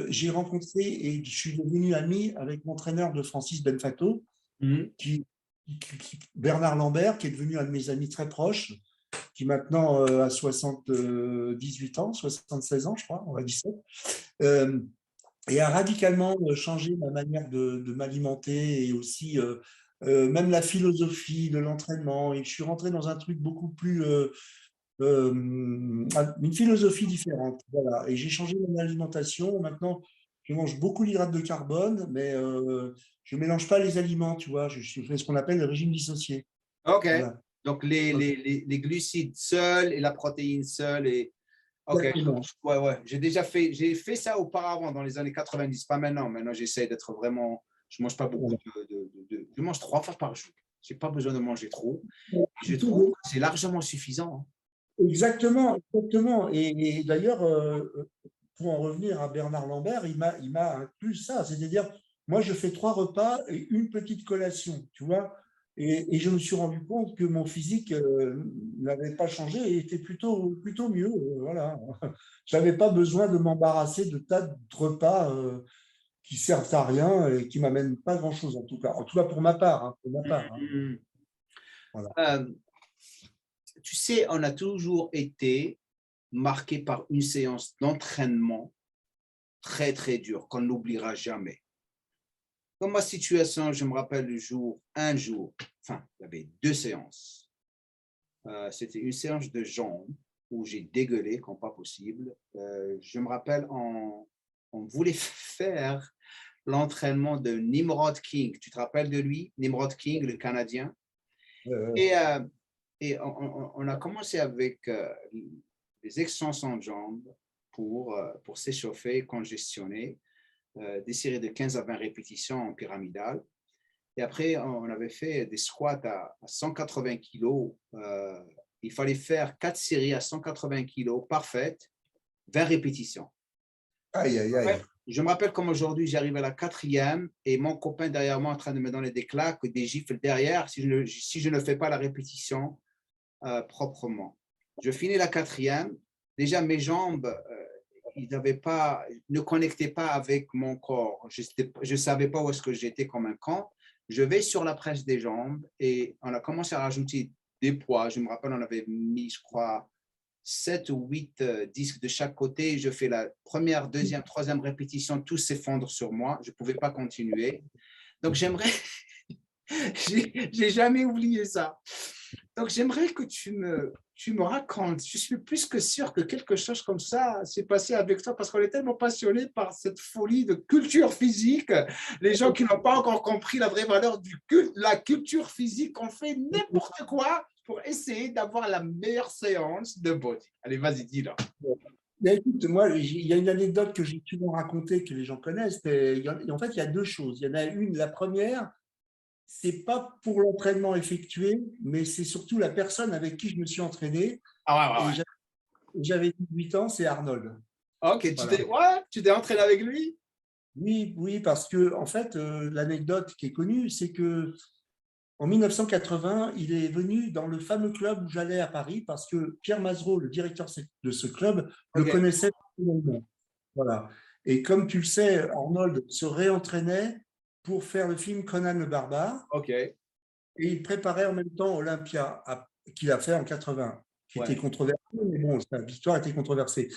j'ai rencontré et je suis devenu ami avec l'entraîneur de Francis Benfato, Mhm. Bernard Lambert, qui est devenu un de mes amis très proches, qui maintenant a 78 ans, 76 ans, je crois, on va dire ça, euh, et a radicalement changé ma manière de m'alimenter et aussi même la philosophie de l'entraînement. Et je suis rentré dans un truc beaucoup plus, une philosophie différente. Voilà. Et j'ai changé mon alimentation. Maintenant, je mange beaucoup d'hydrates de carbone, mais je ne mélange pas les aliments, tu vois. Je fais ce qu'on appelle le régime dissocié. OK. Voilà. Donc, les glucides seuls et la protéine seule. Ok. Ouais, ouais. J'ai fait ça auparavant dans les années 90, pas maintenant. Maintenant, j'essaie d'être vraiment. Je mange pas beaucoup je mange 3 fois par jour. J'ai pas besoin de manger trop. Je trouve que c'est largement suffisant. Exactement, exactement. Et d'ailleurs, pour en revenir à Bernard Lambert, il m'a inclus ça. C'est-à-dire, moi, je fais 3 repas et une petite collation, tu vois. Et je me suis rendu compte que mon physique n'avait pas changé et était plutôt mieux. Voilà. Je n'avais pas besoin de m'embarrasser de tas de repas qui servent à rien et qui m'amènent pas grand-chose, en tout cas. En tout cas, pour ma part. Hein, pour ma part, hein. Voilà. Tu sais, on a toujours été marqué par une séance d'entraînement très, très dure qu'on n'oubliera jamais. Dans ma situation, je me rappelle un jour, enfin, il y avait 2 séances. C'était une séance de jambes où j'ai dégueulé comme pas possible. Je me rappelle, on voulait faire l'entraînement de Nimrod King. Tu te rappelles de lui, Nimrod King, le Canadien? Et on a commencé avec des extensions de jambes pour s'échauffer, congestionner, des séries de 15 à 20 répétitions en pyramidale. Et après, on avait fait des squats à 180 kilos. Il fallait faire 4 séries à 180 kilos parfaites, 20 répétitions. Aïe, aïe, aïe. Je me rappelle comme aujourd'hui, j'arrive à la 4e et mon copain derrière moi en train de me donner des claques, des gifles derrière si je ne fais pas la répétition proprement. Je finis la 4e. Déjà, mes jambes, ils ne connectaient pas avec mon corps. Je ne savais pas où est-ce que j'étais comme un camp. Je vais sur la presse des jambes et on a commencé à rajouter des poids. Je me rappelle, on avait mis, je crois, 7 ou 8 disques de chaque côté. Je fais la première, deuxième, troisième répétition, tout s'effondre sur moi. Je ne pouvais pas continuer. Donc, j'ai jamais oublié ça. Donc, j'aimerais que tu me racontes. Je suis plus que sûr que quelque chose comme ça s'est passé avec toi parce qu'on est tellement passionné par cette folie de culture physique. Les gens qui n'ont pas encore compris la vraie valeur la culture physique ont fait n'importe quoi pour essayer d'avoir la meilleure séance de body. Allez, vas-y, dis-le. Mais écoute, moi, il y a une anecdote que j'ai souvent racontée, que les gens connaissent. En fait, il y a 2 choses. Il y en a une, la première, c'est pas pour l'entraînement effectué, mais c'est surtout la personne avec qui je me suis entraîné. Ah ouais. Et j'avais 18 ans, c'est Arnold. Ok, voilà. Tu t'es entraîné avec lui? Oui, parce que en fait, l'anecdote qui est connue, c'est que en 1980, il est venu dans le fameux club où j'allais à Paris parce que Pierre Mazereau, le directeur de ce club, le connaissait personnellement. Voilà. Et comme tu le sais, Arnold se réentraînait pour faire le film Conan le Barbare. Ok. Et il préparait en même temps Olympia, qu'il a fait en 80, qui était controversé, mais bon, sa victoire était controversée.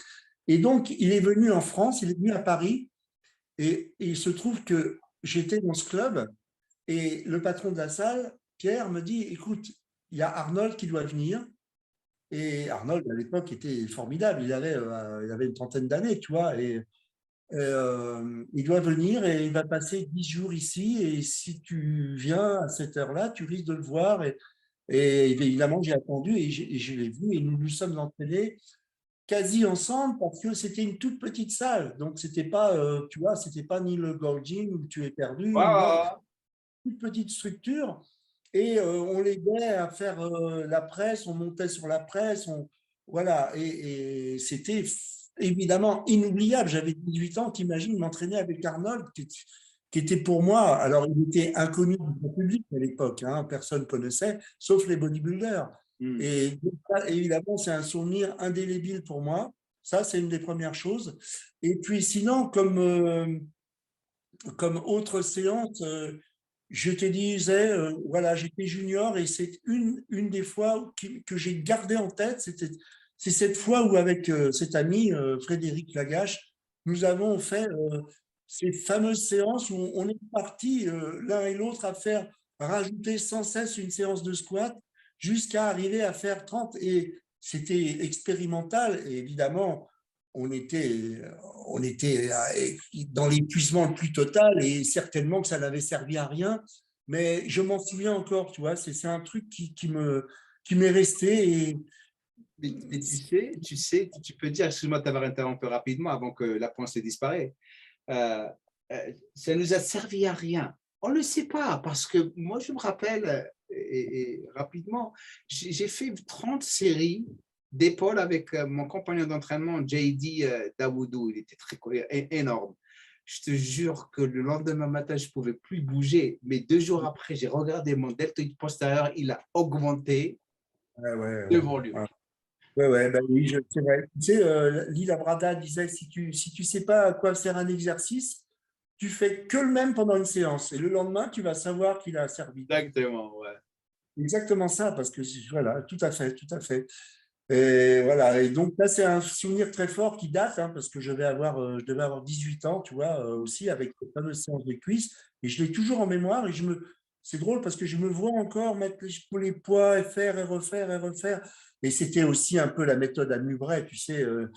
Et donc, il est venu en France, il est venu à Paris, et il se trouve que j'étais dans ce club, et le patron de la salle, Pierre, me dit, écoute, il y a Arnold qui doit venir. Et Arnold, à l'époque, était formidable. Il avait une trentaine d'années, tu vois. Et il doit venir et il va passer 10 jours ici. Et si tu viens à cette heure-là, tu risques de le voir. Et évidemment, j'ai attendu et je l'ai vu. Et nous nous sommes entraînés quasi ensemble parce que c'était une toute petite salle. Donc, c'était pas, tu vois, c'était pas ni le Gold Gym où tu es perdu. Non, une petite structure. Et on l'aidait à faire la presse, on montait sur la presse, voilà. Et c'était évidemment inoubliable. J'avais 18 ans, t'imagines, m'entraîner avec Arnold, qui était pour moi, alors il était inconnu du public à l'époque, hein, personne ne connaissait, sauf les bodybuilders. Et évidemment, c'est un souvenir indélébile pour moi. Ça, c'est une des premières choses. Et puis sinon, comme autre séance, je te disais, voilà, j'étais junior et c'est une des fois que j'ai gardé en tête. C'est cette fois où, avec cet ami, Frédéric Lagache, nous avons fait ces fameuses séances où on est parti l'un et l'autre à faire rajouter sans cesse une séance de squat jusqu'à arriver à faire 30. Et c'était expérimental. Et évidemment, on était dans l'épuisement le plus total et certainement que ça n'avait servi à rien. Mais je m'en souviens encore, tu vois, c'est un truc qui m'est resté. Mais tu peux dire, excuse-moi de t'avoir interrompu rapidement avant que la pensée disparaisse. Euh, Ça nous a servi à rien. On ne le sait pas parce que moi, je me rappelle, et rapidement, j'ai fait 30 séries d'épaule avec mon compagnon d'entraînement, JD Dawoudou. Il était énorme. Je te jure que le lendemain matin, je ne pouvais plus bouger. Mais 2 jours après, j'ai regardé mon deltoïde postérieur, il a augmenté Ouais, ouais, de ouais. volume. Ouais. Ouais, ouais, bah oui, c'est vrai. Tu sais, Lila Brada disait, si tu sais pas à quoi faire un exercice, tu fais que le même pendant une séance. Et le lendemain, tu vas savoir qu'il a servi. Exactement, ouais. Exactement ça, parce que voilà, tout à fait, tout à fait. Et voilà. Et donc là, c'est un souvenir très fort qui date, hein, parce que je devais avoir 18 ans, tu vois, aussi avec cette fameuse séance de cuisses. Et je l'ai toujours en mémoire. C'est drôle parce que je me vois encore mettre les poids et faire et refaire et refaire. Et c'était aussi un peu la méthode à Mubray, tu sais. Ouais.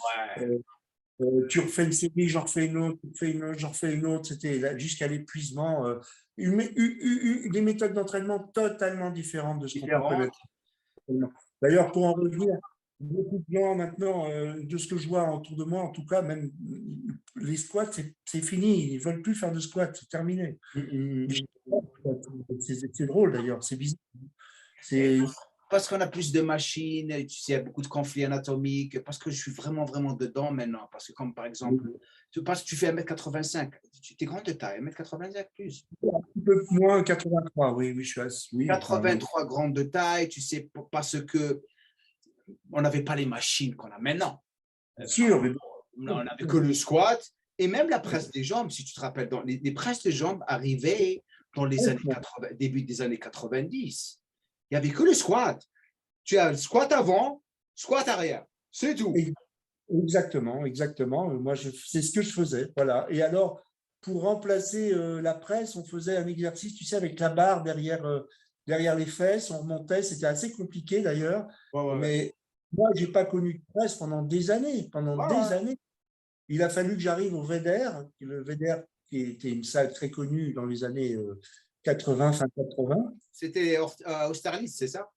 Euh, Tu refais une série, j'en refais une autre, tu refais une autre, j'en refais une autre. C'était jusqu'à l'épuisement. Des méthodes d'entraînement totalement différentes de ce qu'on peut Différente. connaître. D'ailleurs, pour en revenir, beaucoup de gens maintenant, de ce que je vois autour de moi, en tout cas, même les squats, c'est fini. Ils ne veulent plus faire de squats, c'est terminé. C'est drôle d'ailleurs, c'est bizarre. Et C'est parce qu'on a plus de machines, tu sais, il y a beaucoup de conflits anatomiques, parce que je suis vraiment, vraiment dedans maintenant. Parce que comme par exemple, parce que tu fais 1,85 m, tu es grand de taille, 1,85 m plus. un petit peu moins 83, oui, oui, je suis oui, enfin, même 83 grands de taille, tu sais, parce que on n'avait pas les machines qu'on a maintenant. sûr, mais On n'avait que le squat et même la presse des jambes, si tu te rappelles, les presses de jambes arrivaient dans les années 80, début des années 90. Il n'y avait que le squat. Tu as le squat avant, squat arrière. C'est tout. exactement, exactement. Moi, c'est ce que je faisais. Voilà. Et alors, pour remplacer la presse, on faisait un exercice, tu sais, avec la barre derrière les fesses. On remontait. C'était assez compliqué d'ailleurs. Ouais, ouais, ouais. Mais moi, j'ai pas connu de presse pendant des années. Pendant Ouais, des ouais. années. Il a fallu que j'arrive au VEDER, le VEDER qui était une salle très connue dans les années 80, fin 80. C'était Austerlitz, c'est ça?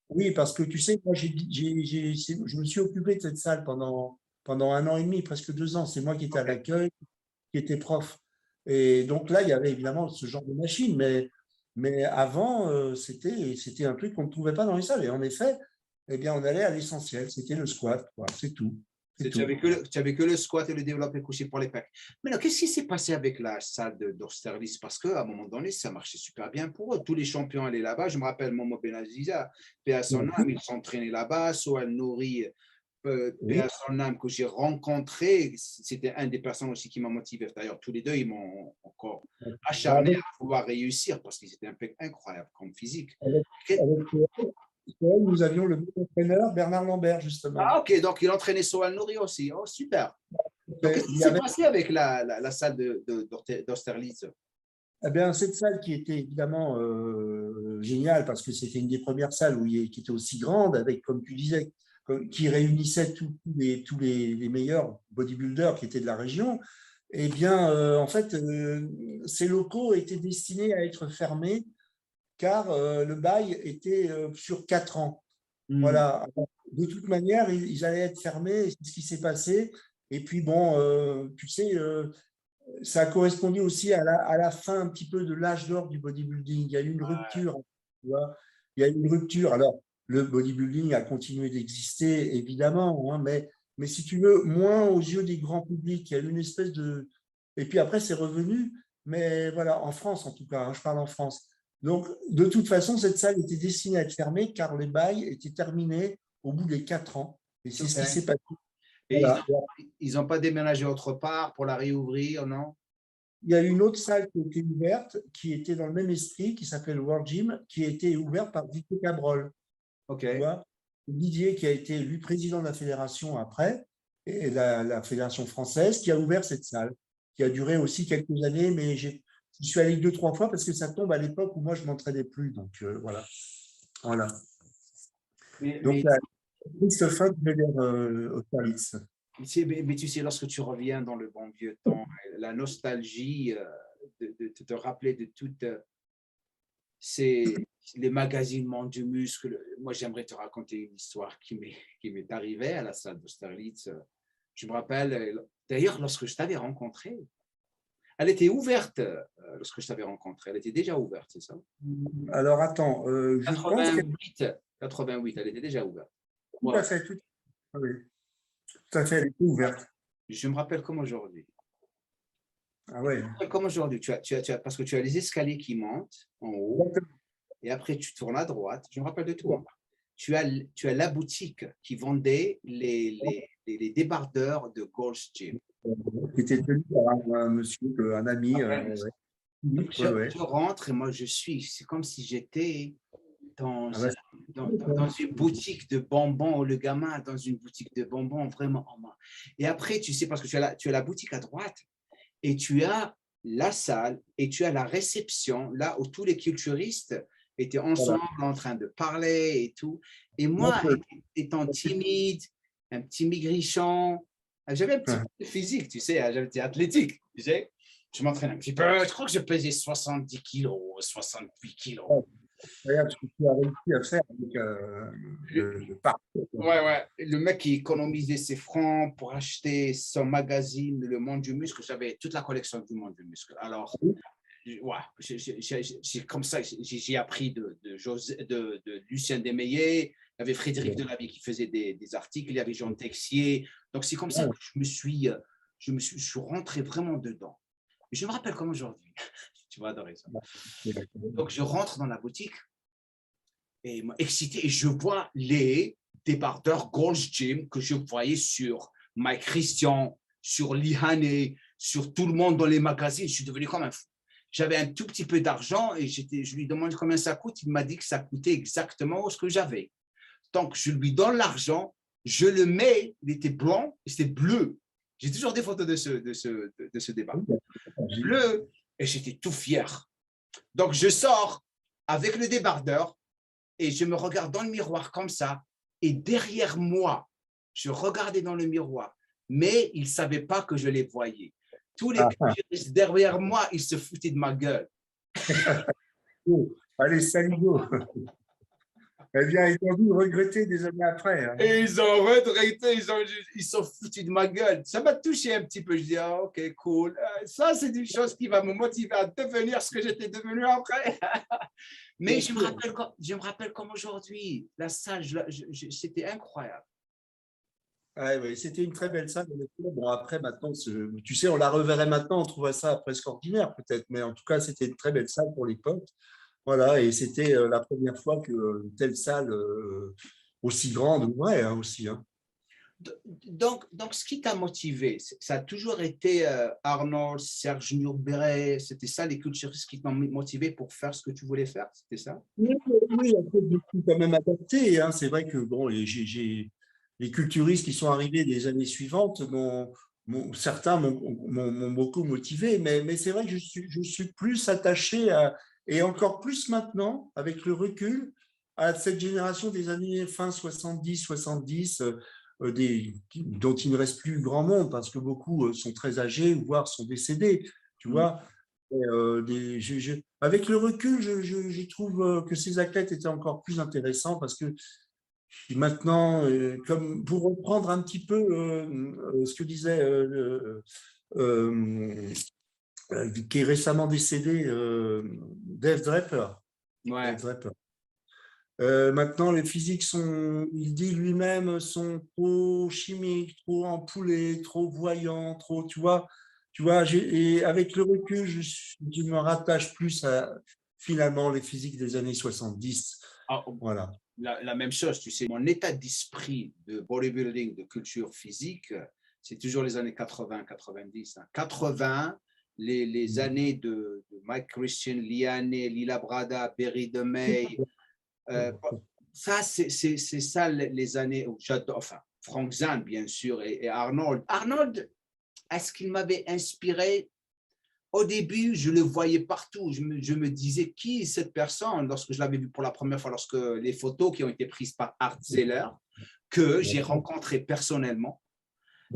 Oui, parce que tu sais, moi, je me suis occupé de cette salle pendant 1 an et demi, presque 2 ans. C'est moi qui étais à Ok. l'accueil, qui était prof. Et donc là, il y avait évidemment ce genre de machine, mais avant, c'était un truc qu'on ne trouvait pas dans les salles. Et en effet, eh bien, on allait à l'essentiel, c'était le squat, quoi. C'est tout. C'est Tu tout. avais tu avais que le squat et le développé couché pour les pecs. Mais alors, qu'est-ce qui s'est passé avec la salle d'Austerlitz? Parce qu'à un moment donné, ça marchait super bien pour eux. Tous les champions allaient là-bas. Je me rappelle Momo Benaziza, paix à son âme, ils s'entraînaient là-bas. Soal Nouri, paix Oui, à son âme, que j'ai rencontré. C'était un des personnes aussi qui m'a motivé. D'ailleurs, tous les deux, ils m'ont encore acharné avec, à pouvoir réussir parce qu'ils étaient incroyables comme physique. avec, avec nous avions le même entraîneur, Bernard Lambert, justement. Ah, ok, donc il entraînait Soal Nouri aussi. Oh, super. Donc, qu'est-ce qui Il y s'est avait passé avec la salle d'Austerlitz? Eh bien, cette salle qui était évidemment géniale parce que c'était une des premières salles qui était aussi grande, avec, comme tu disais, qui réunissait tous les meilleurs bodybuilders qui étaient de la région. Eh bien, en fait, ces locaux étaient destinés à être fermés car le bail était sur 4 ans. Hmm. Voilà. Alors, de toute manière, ils allaient être fermés, et c'est ce qui s'est passé. Et puis, bon, tu sais, ça a correspondu aussi à la fin un petit peu de l'âge d'or du bodybuilding. Il y a eu une rupture, tu vois. Il y a eu une rupture. Alors, le bodybuilding a continué d'exister, évidemment, hein, mais si tu veux, moins aux yeux des grands publics. Il y a eu une espèce de… Et puis après, c'est revenu, mais voilà, en France en tout cas, hein, je parle en France. Donc, de toute façon, cette salle était destinée à être fermée car les bails étaient terminés au bout des 4 ans. Et c'est ce qui OK. s'est passé. Et ils Voilà. n'ont ils ont pas déménagé autre part pour la réouvrir, non? Il y a une autre salle qui a été ouverte, qui était dans le même esprit, qui s'appelle World Gym, qui a été ouverte par Didier Cabrol. Tu OK. vois, Didier qui a été lui président de la fédération après, et la fédération française, qui a ouvert cette salle, qui a duré aussi quelques années, mais je suis allé 2, 3 fois parce que ça tombe à l'époque où moi je m'entraînais plus. Donc voilà. Voilà. Donc Mais, la triste fin de l'ère Austerlitz. mais tu sais, lorsque tu reviens dans le bon vieux temps, la nostalgie de te rappeler de toute c'est les magazines Monde du Muscle. Moi, j'aimerais te raconter une histoire qui m'est arrivée à la salle d'Austerlitz. Je me rappelle, d'ailleurs, lorsque je t'avais rencontré, elle était ouverte lorsque je t'avais rencontré. Elle était déjà ouverte, c'est ça? Alors, attends, je pense qu'elle 88, 88, elle était déjà ouverte. est tout Ouais. à fait, oui, tout à fait, elle était ouverte. Je me rappelle comme aujourd'hui. Ah ouais. Comme aujourd'hui, parce que tu as les escaliers qui montent en haut, et après tu tournes à droite. Je me rappelle de tout. Hein. Tu as la boutique qui vendait les débardeurs de Gold's Gym. Qui était tenu par un monsieur, un ami. Ouais. Ouais. Je rentre et moi c'est comme si j'étais dans, Ah ouais. dans une boutique de bonbons, le gamin dans une boutique de bonbons, vraiment. Et après, tu sais, parce que tu as la boutique à droite et tu as la salle et tu as la réception, là où tous les culturistes étaient ensemble en train de parler et tout. Et moi, étant timide, un petit maigrichon, j'avais un petit peu de physique, tu sais, j'étais athlétique, tu sais. Je m'entraîne un petit peu, je crois que je pesais 70 kilos, 68 kilos. Regarde ce que tu as réussi à faire avec le parcours. Ouais. Le mec qui économisait ses francs pour acheter son magazine, Le Monde du Muscle, j'avais toute la collection du Monde du Muscle. Alors, c'est comme ça, j'ai appris de Lucien Desmeillet, il y avait Frédéric Delavie qui faisait des articles, il y avait Jean Texier. Donc, c'est comme ça que je suis rentré vraiment dedans. Je me rappelle comme aujourd'hui. Tu vas adorer ça. Donc, je rentre dans la boutique et excité et je vois les débardeurs Gold's Gym que je voyais sur Mike Christian, sur Lihane, sur tout le monde dans les magazines. Je suis devenu comme un fou. J'avais un tout petit peu d'argent et je lui demande combien ça coûte. Il m'a dit que ça coûtait exactement ce que j'avais. Donc, je lui donne l'argent, je le mets, il était blanc et c'était bleu. J'ai toujours des photos de ce débat. Bleu, et j'étais tout fier. Donc, je sors avec le débardeur et je me regarde dans le miroir comme ça. Et derrière moi, je regardais dans le miroir, mais ils ne savaient pas que je les voyais. Tous les culturistes derrière moi, ils se foutaient de ma gueule. Allez, saligo. Eh bien, ils ont dû regretter des années après. Hein. Et ils ont regretté, ils sont foutus de ma gueule. Ça m'a touché un petit peu. Je dis, ah, ok, cool. Ça, c'est une chose qui va me motiver à devenir ce que j'étais devenu après. Mais je me rappelle comme aujourd'hui. La salle, c'était incroyable. Ouais, c'était une très belle salle. Bon, après, maintenant, tu sais, on la reverrait maintenant, on trouverait ça presque ordinaire, peut-être. Mais en tout cas, c'était une très belle salle pour l'époque. Voilà, et c'était la première fois qu'une telle salle aussi grande ouvrait aussi. Hein. Donc, ce qui t'a motivé, ça a toujours été Arnold, Serge Nurberé, c'était ça les culturistes qui t'ont motivé pour faire ce que tu voulais faire, c'était ça? Oui, après, je suis quand même adapté. Hein. C'est vrai que bon, les culturistes qui sont arrivés des années suivantes, certains m'ont beaucoup motivé, mais c'est vrai que je suis plus attaché et encore plus maintenant, avec le recul, à cette génération des années fin 70, dont il ne reste plus grand monde, parce que beaucoup sont très âgés, voire sont décédés, tu vois. Avec le recul, je trouve que ces athlètes étaient encore plus intéressants parce que maintenant, comme pour reprendre un petit peu ce que disait qui est récemment décédé, Dave Draper. Ouais. Dave Draper. Maintenant, les physiques il dit lui-même, sont trop chimiques, trop ampoulés, trop voyants, trop, tu vois, et avec le recul, je me rattache plus à finalement les physiques des années 70. Voilà. La même chose, tu sais, mon état d'esprit de bodybuilding, de culture physique, c'est toujours les années 80-90. 80, les années de Mike Christian, Liane, Lila Brada, Berry DeMay. Ça, c'est ça les années où j'adore. Enfin, Frank Zahn, bien sûr, et Arnold. Arnold, est-ce qu'il m'avait inspiré? Au début, je le voyais partout. Je me disais, qui est cette personne? Lorsque je l'avais vu pour la première fois, lorsque les photos qui ont été prises par Art Zeller, que j'ai rencontré personnellement.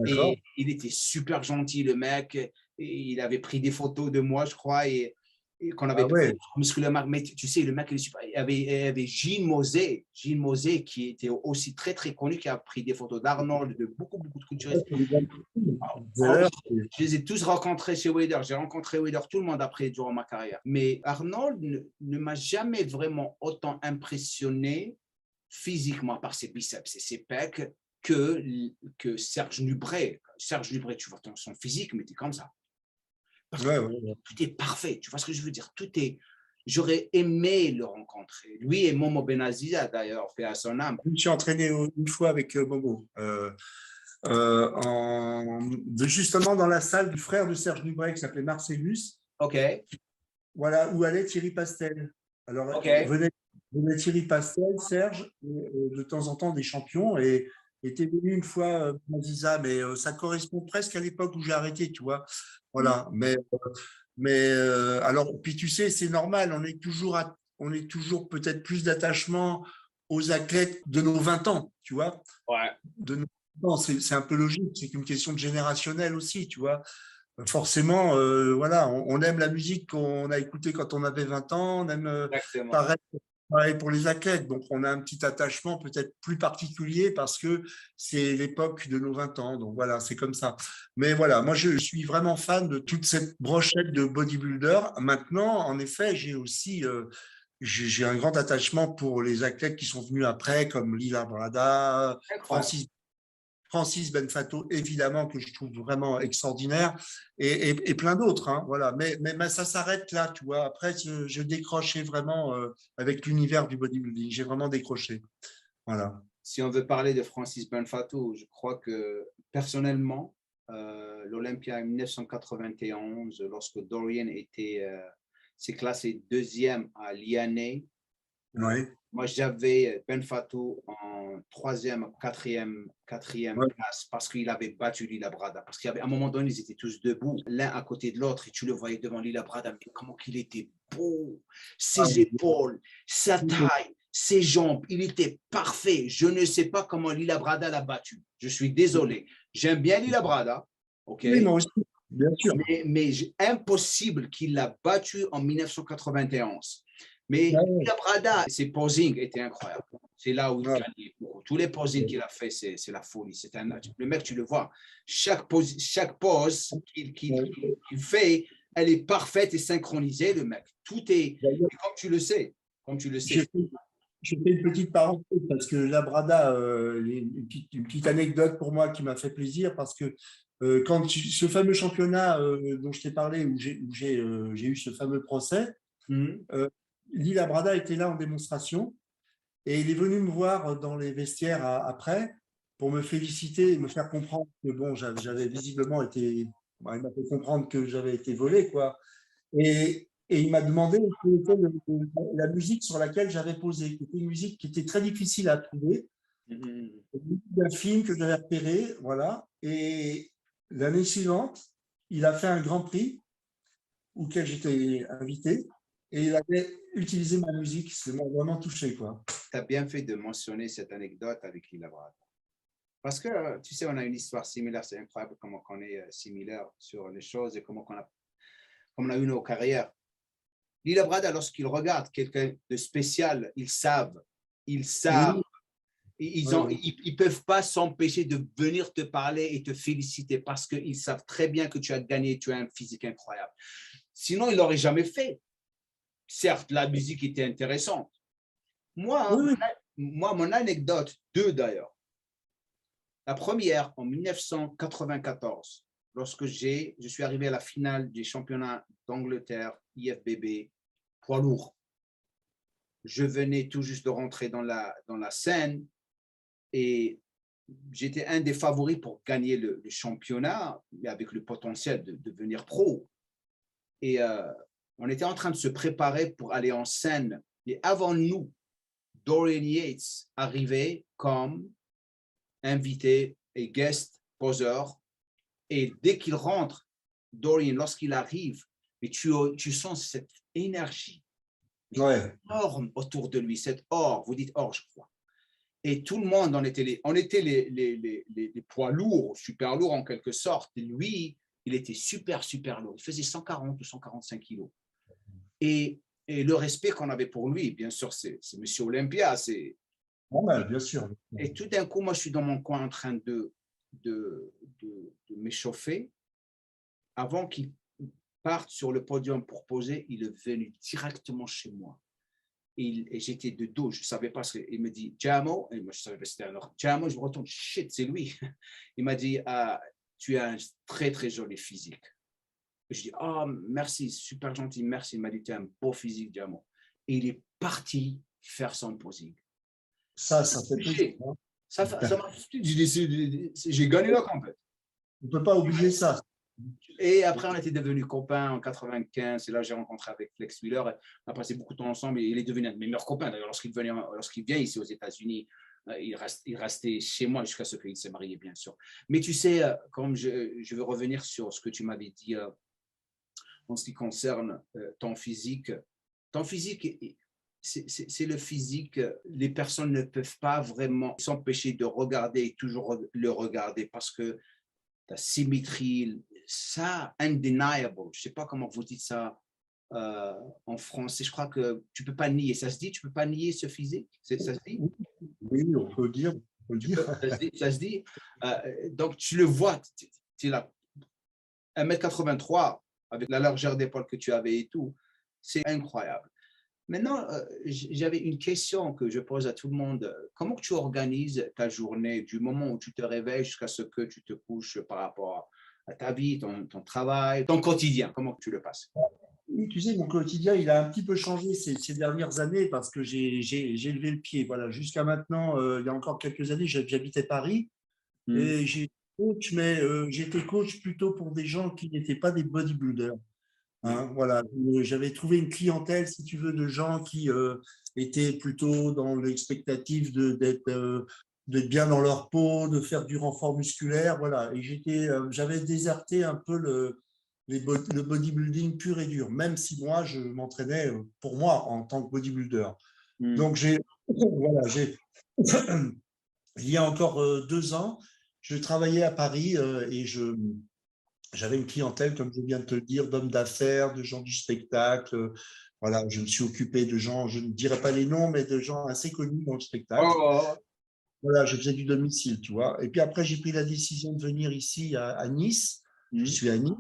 Et il était super gentil, le mec. Et il avait pris des photos de moi, je crois. Et qu'on avait Ah ouais. musculaire, mais tu sais, le mec, il y avait Gilles Moset, qui était aussi très, très connu, qui a pris des photos d'Arnold, de beaucoup, beaucoup de culturistes. Oh, je les ai tous rencontrés chez Wader. J'ai rencontré Wader, tout le monde après, durant ma carrière. Mais Arnold ne m'a jamais vraiment autant impressionné physiquement par ses biceps et ses pecs que Serge Nubret. Serge Nubret, tu vois son physique, mais t'es comme ça. Parce que tout est parfait. Tu vois ce que je veux dire? Tout est. J'aurais aimé le rencontrer. Lui et Momo Benazia, d'ailleurs, fait à son âme. Je me suis entraîné une fois avec Momo, justement dans la salle du frère de Serge Nubret qui s'appelait Marcellus. OK. Voilà, où allait Thierry Pastel. Alors, OK. venait Thierry Pastel, Serge, de temps en temps des champions, et était venu une fois Aziza, mais ça correspond presque à l'époque où j'ai arrêté, tu vois. Voilà, alors, puis tu sais, c'est normal, on est toujours peut-être plus d'attachement aux athlètes de nos 20 ans, tu vois. Ouais. De nos 20 ans, c'est un peu logique, c'est une question de générationnel aussi, tu vois. Forcément, voilà, on aime la musique qu'on a écoutée quand on avait 20 ans, on aime Exactement. pareil pour les athlètes, donc on a un petit attachement peut-être plus particulier parce que c'est l'époque de nos 20 ans, donc voilà, c'est comme ça. Mais voilà, moi je suis vraiment fan de toute cette brochette de bodybuilders. Maintenant, en effet, j'ai aussi j'ai un grand attachement pour les athlètes qui sont venus après, comme Lila Brada, Incroyable. Francis Benfato, évidemment, que je trouve vraiment extraordinaire, et plein d'autres. Hein, voilà. Mais ça s'arrête là, tu vois. Après, je décrochais vraiment avec l'univers du bodybuilding. J'ai vraiment décroché. Voilà. Si on veut parler de Francis Benfatou, je crois que personnellement, l'Olympia en 1991, lorsque Dorian s'est classé deuxième à l'IANA, Ouais. moi j'avais Benfatou en troisième, quatrième Ouais. place parce qu'il avait battu Lila Brada. Parce qu'à un moment donné, ils étaient tous debout, l'un à côté de l'autre, et tu le voyais devant Lila Brada, mais comment qu'il était beau, Ah, ses épaules, sa taille, ses jambes, il était parfait. Je ne sais pas comment Lila Brada l'a battu. Je suis désolé. J'aime bien Lila Brada, ok? oui, moi aussi, bien sûr. Mais impossible qu'il l'a battu en 1991. Mais Ouais. Lila Brada, ses posings étaient incroyables. C'est là où il Ouais. gagnait. Tous les posings qu'il a fait, c'est la folie. Le mec, tu le vois. Chaque pose qu'il fait, elle est parfaite et synchronisée, le mec. Tout est, comme tu le sais. Comme tu le sais. Je fais une petite parenthèse parce que Labrada, une petite anecdote pour moi qui m'a fait plaisir parce que ce fameux championnat dont je t'ai parlé, où j'ai eu ce fameux procès, Lee Labrada était là en démonstration et il est venu me voir dans les vestiaires après pour me féliciter et me faire comprendre que bon, j'avais visiblement été, il m'a fait comprendre que j'avais été volé, quoi. Et il m'a demandé quelle était la musique sur laquelle j'avais posé, qui était une musique qui était très difficile à trouver, d'un film que j'avais repéré, voilà. Et l'année suivante, il a fait un grand prix auquel j'étais invité, et il avait utilisé ma musique. Ça m'a vraiment touché, quoi. Tu as bien fait de mentionner cette anecdote avec Lila Brada. Parce que, tu sais, on a une histoire similaire. C'est incroyable comment on est similaire sur les choses et comment on a eu nos carrières. Lila Brada, lorsqu'ils regardent quelqu'un de spécial, ils savent. Ils Oui, ne peuvent pas s'empêcher de venir te parler et te féliciter parce qu'ils savent très bien que tu as gagné, tu as un physique incroyable. Sinon, ils ne l'auraient jamais fait. Certes, la musique était intéressante. Moi, oui, mon anecdote, deux d'ailleurs. La première, en 1994, lorsque je suis arrivé à la finale du championnat d'Angleterre, IFBB, poids lourd. Je venais tout juste de rentrer dans la scène et j'étais un des favoris pour gagner le championnat, mais avec le potentiel de devenir pro. Et on était en train de se préparer pour aller en scène. Et avant nous, Dorian Yates arrivait comme invité et guest poseur. Et dès qu'il rentre, Dorian, lorsqu'il arrive, mais tu sens cette énergie ouais. énorme autour de lui, cette or, vous dites or, je crois. Et tout le monde, on était les poids lourds, super lourds en quelque sorte. Et lui, il était super lourd. Il faisait 140 ou 145 kilos. et le respect qu'on avait pour lui. Bien sûr, c'est Monsieur Olympia. Bon, ben, bien sûr. Et tout d'un coup, moi, je suis dans mon coin en train de m'échauffer. Avant qu'il parte sur le podium pour poser, il est venu directement chez moi. Et j'étais de dos, je ne savais pas. Il me dit, Jamo, et moi je savais que c'était un autre. Jamo, je me retourne, shit, c'est lui. Il m'a dit, ah, tu as un très, très joli physique. Je dis, oh, merci, super gentil, merci. Il m'a dit, tu as un beau physique, Jamo. Et il est parti faire son posing. Ça fait plaisir. Hein. J'ai gagné la compète. On ne peut pas oublier ça. Et après, on était devenus copains en 95. Et là, j'ai rencontré avec Flex Wheeler. On a passé beaucoup de temps ensemble et il est devenu un de mes meilleurs copains. D'ailleurs, lorsqu'il vient ici aux États-Unis, il restait chez moi jusqu'à ce qu'il s'est marié, bien sûr. Mais tu sais, comme je veux revenir sur ce que tu m'avais dit en ce qui concerne ton physique. Ton physique, c'est le physique. Les personnes ne peuvent pas vraiment s'empêcher de regarder et toujours le regarder parce que ta symétrie, ça, undeniable. Je ne sais pas comment vous dites ça en français. Je crois que tu ne peux pas nier. Ça se dit, tu ne peux pas nier ce physique. Ça se dit? Oui, on peut le dire. Ça se dit. Donc, tu le vois. Tu es là, 1m83 avec la largeur d'épaule que tu avais et tout. C'est incroyable. Maintenant, j'avais une question que je pose à tout le monde. Comment tu organises ta journée du moment où tu te réveilles jusqu'à ce que tu te couches par rapport à ta vie, ton travail, ton quotidien? Comment tu le passes? Oui, tu sais, mon quotidien, il a un petit peu changé ces dernières années parce que j'ai levé le pied. Voilà, jusqu'à maintenant, il y a encore quelques années, j'habitais Paris et j'étais coach, mais j'étais coach plutôt pour des gens qui n'étaient pas des bodybuilders. Hein, voilà, j'avais trouvé une clientèle, si tu veux, de gens qui étaient plutôt dans l'expectative d'être bien dans leur peau, de faire du renfort musculaire, voilà. Et j'avais déserté un peu le bodybuilding pur et dur, même si moi, je m'entraînais pour moi en tant que bodybuilder. Donc, voilà, il y a encore 2 ans, je travaillais à Paris et j'avais une clientèle, comme je viens de te le dire, d'hommes d'affaires, de gens du spectacle. Voilà, je me suis occupé de gens, je ne dirais pas les noms, mais de gens assez connus dans le spectacle. Oh. Voilà, je faisais du domicile, tu vois. Et puis après, j'ai pris la décision de venir ici à Nice. Je suis à Nice.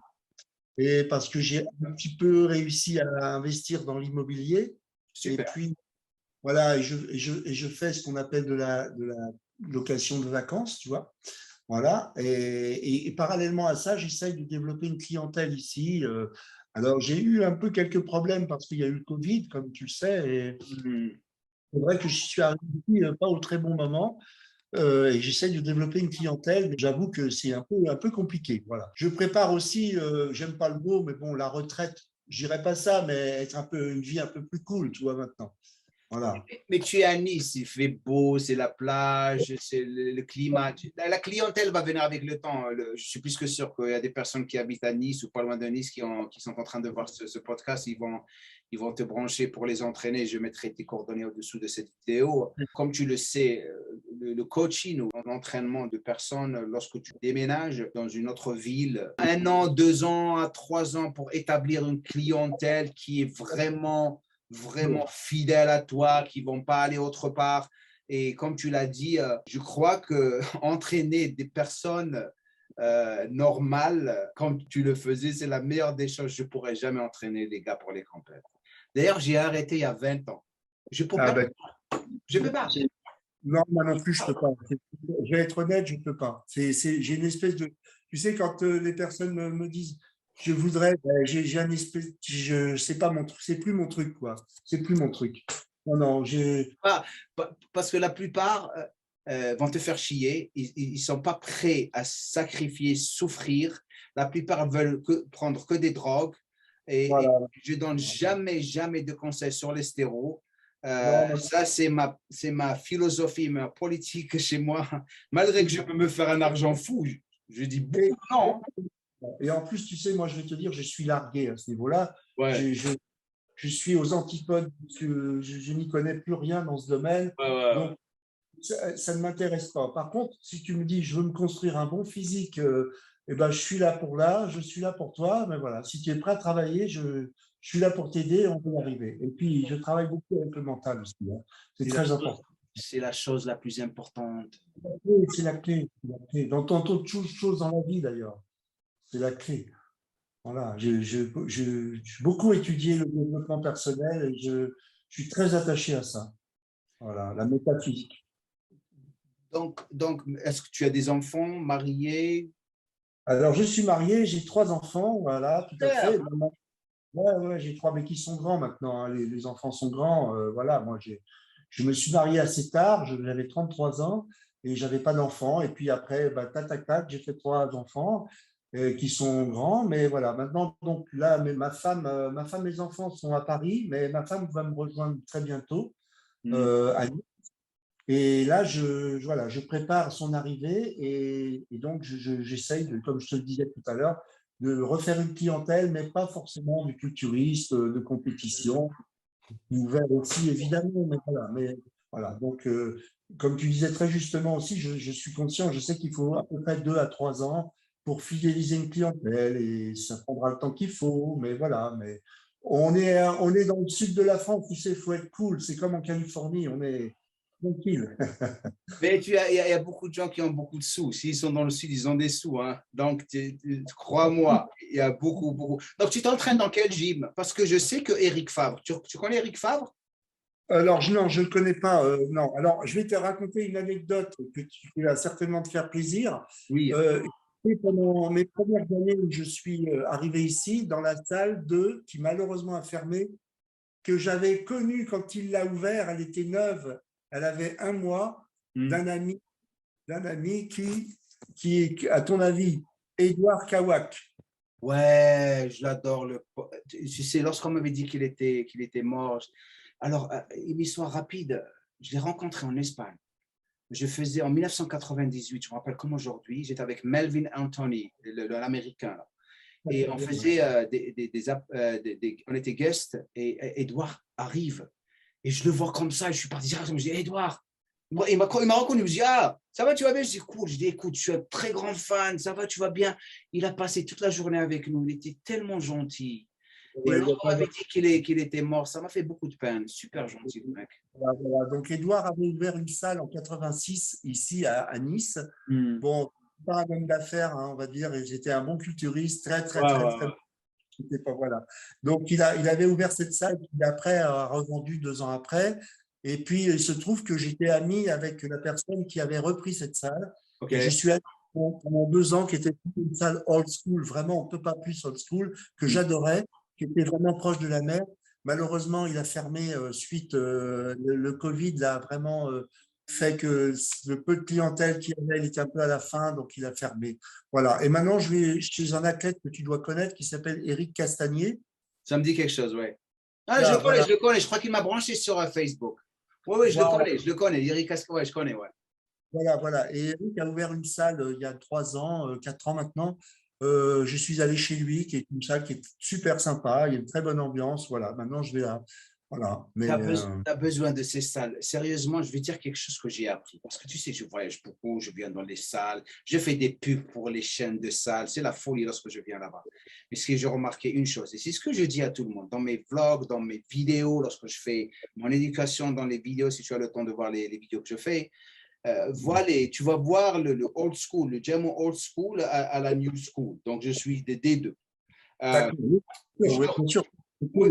Et parce que j'ai un petit peu réussi à investir dans l'immobilier. Super. Et puis, voilà, et je fais ce qu'on appelle de la location de vacances, tu vois. Voilà. Et parallèlement à ça, j'essaye de développer une clientèle ici. Alors, j'ai eu un peu quelques problèmes parce qu'il y a eu le Covid, comme tu le sais. Et c'est vrai que je suis arrivé ici pas au très bon moment. Et j'essaye de développer une clientèle, mais j'avoue que c'est un peu compliqué. Voilà. Je prépare aussi, j'aime pas le mot, mais bon, la retraite, je dirais pas ça, mais être une vie un peu plus cool, tu vois, maintenant. Voilà. Mais tu es à Nice, il fait beau, c'est la plage, c'est le climat. La clientèle va venir avec le temps. Je suis plus que sûr qu'il y a des personnes qui habitent à Nice ou pas loin de Nice qui sont en train de voir ce podcast. Ils vont te brancher pour les entraîner. Je mettrai tes coordonnées au-dessous de cette vidéo. Comme tu le sais, le coaching ou l'entraînement de personnes, lorsque tu déménages dans une autre ville, 1 an, 2 ans, 3 ans pour établir une clientèle qui est vraiment fidèles à toi, qui ne vont pas aller autre part. Et comme tu l'as dit, je crois que entraîner des personnes normales, comme tu le faisais, c'est la meilleure des choses. Je ne pourrais jamais entraîner des gars pour les compètes. D'ailleurs, j'ai arrêté il y a 20 ans. Je ne peux pas. Je peux pas. Non, moi non plus, je ne peux pas. Je vais être honnête, je ne peux pas. J'ai une espèce de… Tu sais, quand les personnes me disent je voudrais, j'ai un espèce, c'est pas mon truc, c'est plus mon truc, quoi. C'est plus mon truc. Non, non, parce que la plupart vont te faire chier. Ils ne sont pas prêts à sacrifier, souffrir. La plupart veulent prendre que des drogues. Et je ne donne jamais de conseils sur les stéroïdes. Ça, c'est ma philosophie, ma politique chez moi. Malgré que je peux me faire un argent fou, je dis non. Et en plus, tu sais, moi, je vais te dire, je suis largué à ce niveau-là. Ouais. Je suis aux antipodes, je n'y connais plus rien dans ce domaine. Donc, ça ne m'intéresse pas. Par contre, si tu me dis, je veux me construire un bon physique eh ben, je suis là pour là, je suis là pour toi. Mais voilà, si tu es prêt à travailler, je suis là pour t'aider, on peut y arriver. Et puis, je travaille beaucoup avec le mental aussi, hein. C'est C'est la très chose, important. c'est la chose la plus importante. Oui, c'est la clé, c'est la clé. Dans tant d'autres choses dans la vie, d'ailleurs, c'est la clé. Voilà, j'ai beaucoup étudié le développement personnel et je suis très attaché à ça. Voilà, la métaphysique. Donc, est-ce que tu as des enfants mariés? Alors, je suis marié, j'ai 3 enfants, voilà, tout à Super. fait. Ouais, ouais, j'ai 3, mais qui sont grands maintenant, hein. Les enfants sont grands. Voilà, moi, je me suis marié assez tard, j'avais 33 ans et j'avais pas d'enfants. Et puis après, bah, tac, tac, tac, j'ai fait 3 enfants qui sont grands. Mais voilà, maintenant, donc là, ma femme, mes enfants sont à Paris, mais ma femme va me rejoindre très bientôt Hmm. à Nice. Et là, voilà, je prépare son arrivée et donc j'essaye, comme je te le disais tout à l'heure, de refaire une clientèle, mais pas forcément du culturiste, de compétition, ouvert aussi évidemment, mais voilà. Donc, comme tu disais très justement aussi, je suis conscient, je sais qu'il faut à peu près 2 à 3 ans pour fidéliser une clientèle et ça prendra le temps qu'il faut, mais voilà. Mais on est dans le sud de la France, tu sais, il faut être cool, c'est comme en Californie, on est tranquille. Mais il y a beaucoup de gens qui ont beaucoup de sous. S'ils sont dans le sud, ils ont des sous, hein. Donc, crois-moi, il y a beaucoup, beaucoup. Donc, tu t'entraînes dans quel gym? Parce que je sais que Eric Favre, tu connais Eric Favre? Alors, non, je ne le connais pas. Non. Alors, je vais te raconter une anecdote qui va certainement te faire plaisir. Oui. Euh, et pendant mes premières années où je suis arrivé ici, dans la salle 2, qui malheureusement a fermé, que j'avais connue quand il l'a ouvert, elle était neuve, elle avait 1 mois, Hmm. d'un ami qui, à ton avis, Édouard Kawak. Ouais, je l'adore. Tu sais, lorsqu'on m'avait dit qu'il était mort, alors, une histoire rapide, je l'ai rencontré en Espagne. Je faisais en 1998, je me rappelle comme aujourd'hui, j'étais avec Melvin Anthony, l'Américain. Là. Et on faisait on était guest et Edouard arrive. Et je le vois comme ça, et je suis parti direct, je me dis, Edouard, il m'a reconnu, il me dit, ah, ça va, tu vas bien? Je dis, cool, je dis, écoute, je suis un très grand fan, ça va, tu vas bien? Il a passé toute la journée avec nous, il était tellement gentil. Et Ouais, il y a lorsqu'on pas m'avait dit qu'il était mort, ça m'a fait beaucoup de peine. Super gentil, le mec. Voilà, voilà. Donc, Édouard avait ouvert une salle en 86 ici à Nice. Hmm. Bon, pas un homme d'affaires, hein, on va dire, et j'étais un bon culturiste, très, très, Ouais, très, ouais, très ouais. bon. Pas, voilà. Donc, il avait ouvert cette salle, puis après, a revendu 2 ans après. Et puis, il se trouve que j'étais ami avec la personne qui avait repris cette salle. Ok. Et j'y suis allé pendant 2 ans, qui était une salle old school, vraiment, on ne peut pas plus old school, que Hmm. j'adorais, qui était vraiment proche de la mer. Malheureusement, il a fermé suite, le Covid là, a vraiment fait que le peu de clientèle qu'il y avait, il était un peu à la fin, donc il a fermé. Voilà. Et maintenant, je vais chez un athlète que tu dois connaître qui s'appelle Éric Castagnier. Ça me dit quelque chose, ouais. Ah, je le Voilà, connais, voilà, je le connais. Je crois qu'il m'a branché sur Facebook. Oui, oui, je le voilà, connais, je le connais. Eric Casco, ouais, je connais, ouais. voilà, voilà. Et Éric a ouvert une salle il y a 3 ans, 4 ans maintenant. Je suis allé chez lui, qui est une salle qui est super sympa. Il y a une très bonne ambiance. Voilà. Maintenant, je vais là. Voilà. Tu Mais as besoin de ces salles. Sérieusement, je vais dire quelque chose que j'ai appris. Parce que tu sais, je voyage beaucoup, je viens dans les salles, je fais des pubs pour les chaînes de salles. C'est la folie lorsque je viens là-bas. Mais ce que j'ai remarqué, une chose, et c'est ce que je dis à tout le monde, dans mes vlogs, dans mes vidéos, lorsque je fais mon éducation dans les vidéos, si tu as le temps de voir les vidéos que je fais, tu vas voir le old school, le German old school à la new school. Donc, je suis des deux. Euh, d'accord. Oui, je oui, leur- bien sûr. oui,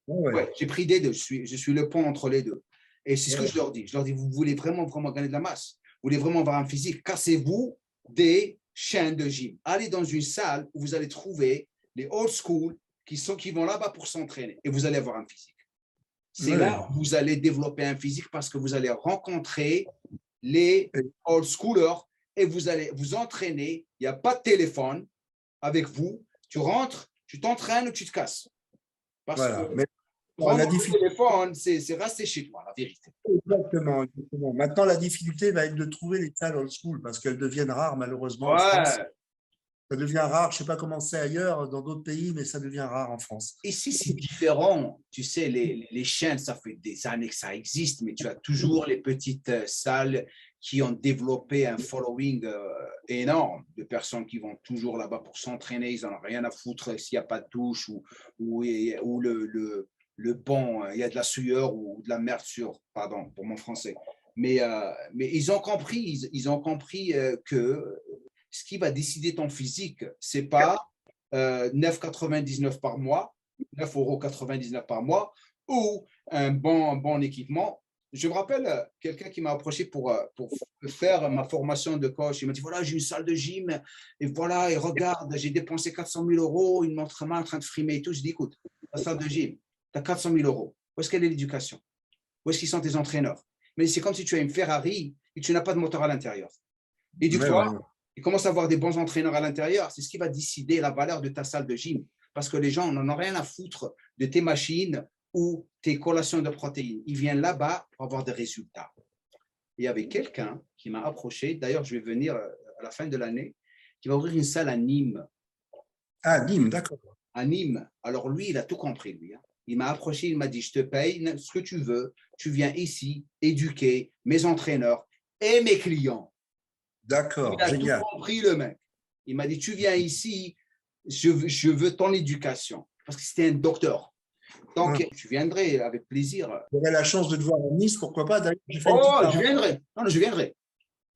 Ouais, ouais, j'ai pris des deux. Je suis le pont entre les deux. Et c'est ce que ouais. je leur dis. Je leur dis, vous voulez vraiment, vraiment gagner de la masse. Vous voulez vraiment avoir un physique. Cassez-vous des chaînes de gym. Allez dans une salle où vous allez trouver les old school qui vont là-bas pour s'entraîner. Et vous allez avoir un physique. C'est là Ouais. où vous allez développer un physique parce que vous allez rencontrer les Et old schoolers et vous allez vous entraîner. Il n'y a pas de téléphone avec vous. Tu rentres, tu t'entraînes ou tu te casses. Parce que voilà. Mais prendre la le difficulté, téléphone, c'est rester chez toi, la vérité. exactement, exactement. Maintenant, la difficulté va être de trouver les salles old school parce qu'elles deviennent rares, malheureusement, en France. Ouais. Ça devient rare. Je ne sais pas comment c'est ailleurs, dans d'autres pays, mais ça devient rare en France. Ici, c'est différent. Tu sais, les chaînes, ça fait des années que ça existe, mais tu as toujours les petites salles qui ont développé un following énorme de personnes qui vont toujours là-bas pour s'entraîner. Ils n'en ont rien à foutre s'il n'y a pas de douche ou le banc, il y a de la sueur ou de la merde sur, pardon pour mon français. Mais ils ont compris, ils ont compris que ce qui va décider ton physique, ce n'est pas 9,99 par mois, 9,99 € par mois, ou un bon équipement. Je me rappelle quelqu'un qui m'a approché pour faire ma formation de coach. Il m'a dit, voilà, j'ai une salle de gym, et voilà, et regarde, j'ai dépensé 400 000 €, une montre main en train de frimer et tout. Je dis, écoute, la salle de gym, tu as 400 000 €. Où est-ce qu'elle est l'éducation? Où est-ce qu'ils sont tes entraîneurs? Mais c'est comme si tu as une Ferrari et tu n'as pas de moteur à l'intérieur. Et du coup, il commence à avoir des bons entraîneurs à l'intérieur. C'est ce qui va décider la valeur de ta salle de gym. Parce que les gens n'en ont rien à foutre de tes machines ou tes collations de protéines. Ils viennent là-bas pour avoir des résultats. Il y avait quelqu'un qui m'a approché. D'ailleurs, je vais venir à la fin de l'année, qui va ouvrir une salle à Nîmes. Ah, Nîmes, d'accord. À Nîmes. Alors lui, il a tout compris, lui. Il m'a approché, il m'a dit, je te paye ce que tu veux. Tu viens ici éduquer mes entraîneurs et mes clients. D'accord, il a génial. tout compris, le mec. Il m'a dit, tu viens ici, je veux ton éducation. Parce que c'était un docteur. Donc, tu viendrais avec plaisir. J'aurais la chance de te voir à Nice, pourquoi pas. D'ailleurs, Je viendrai. Non, je viendrai.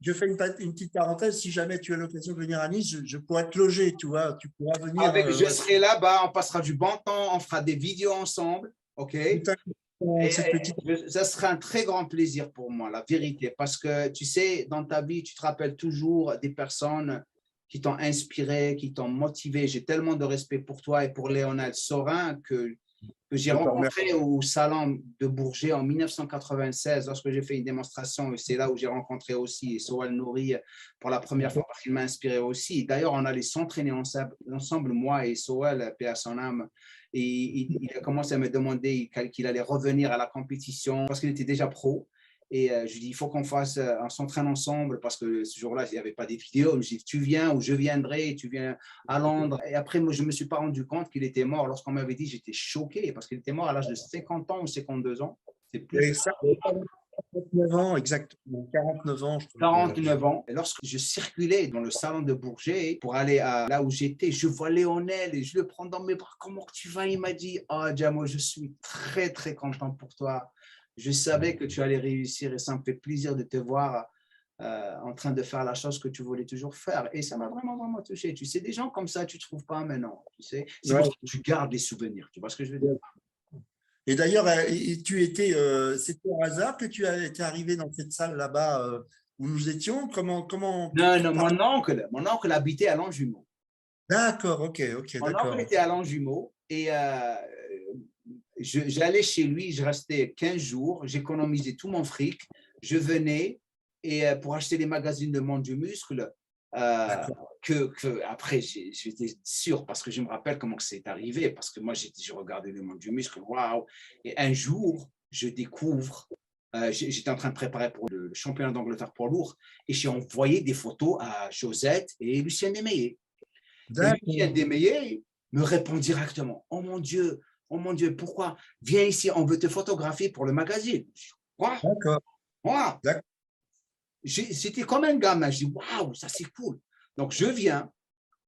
Je fais une petite parenthèse. Si jamais tu as l'occasion de venir à Nice, je pourrais te loger, tu vois. Tu pourras venir. Je serai là-bas, on passera du bon temps, on fera des vidéos ensemble. OK? Ça sera un très grand plaisir pour moi, la vérité. Parce que, tu sais, dans ta vie, tu te rappelles toujours des personnes qui t'ont inspiré, qui t'ont motivé. J'ai tellement de respect pour toi et pour Léonel Sorin que j'ai rencontré au salon de Bourget en 1996 lorsque j'ai fait une démonstration. Et c'est là où j'ai rencontré aussi Soal Nouri pour la première fois parce qu'il m'a inspiré aussi. D'ailleurs, on allait s'entraîner ensemble, moi et Soal, paix à son âme. Et il a commencé à me demander qu'il allait revenir à la compétition parce qu'il était déjà pro. Et je lui dis, il faut qu'on s'entraîne ensemble parce que ce jour-là, il n'y avait pas des vidéos. Je lui dis, tu viens ou je viendrai, tu viens à Londres. Et après, moi, je ne me suis pas rendu compte qu'il était mort. Lorsqu'on m'avait dit, j'étais choqué parce qu'il était mort à l'âge de 50 ans ou 52 ans. C'est plus. Ça, 49 ans, exactement. 49 ans, je trouve. 49 ans. Et lorsque je circulais dans le salon de Bourget pour aller là où j'étais, je vois Léonel et je le prends dans mes bras. Comment tu vas? Il m'a dit, oh, Djamo, je suis très, très content pour toi. Je savais que tu allais réussir et ça me fait plaisir de te voir en train de faire la chose que tu voulais toujours faire. Et ça m'a vraiment, vraiment touché. Tu sais, des gens comme ça, tu ne trouves pas maintenant. Tu sais, c'est pour ça que tu gardes les souvenirs. Tu vois ce que je veux dire? Et d'ailleurs, c'était au hasard que tu étais arrivé dans cette salle là-bas où nous étions. Comment Non, mon oncle habitait à Longjumeau. D'accord, ok, mon d'accord. oncle était à Longjumeau et j'allais chez lui, je restais 15 jours, j'économisais tout mon fric, je venais et pour acheter les magazines de Monde du Muscle, après j'étais sûr parce que je me rappelle comment c'est arrivé, parce que moi je regardais le Monde du Muscle, waouh, et un jour je découvre, j'étais en train de préparer pour le championnat d'Angleterre poids lourd et j'ai envoyé des photos à Josette et Lucien Desmeillet. Et Lucien Desmeillet me répond directement, oh mon Dieu, pourquoi? Viens ici, on veut te photographier pour le magazine. Quoi? D'accord. Moi, c'était comme un gamin. Je dis, waouh, ça c'est cool. Donc, je viens,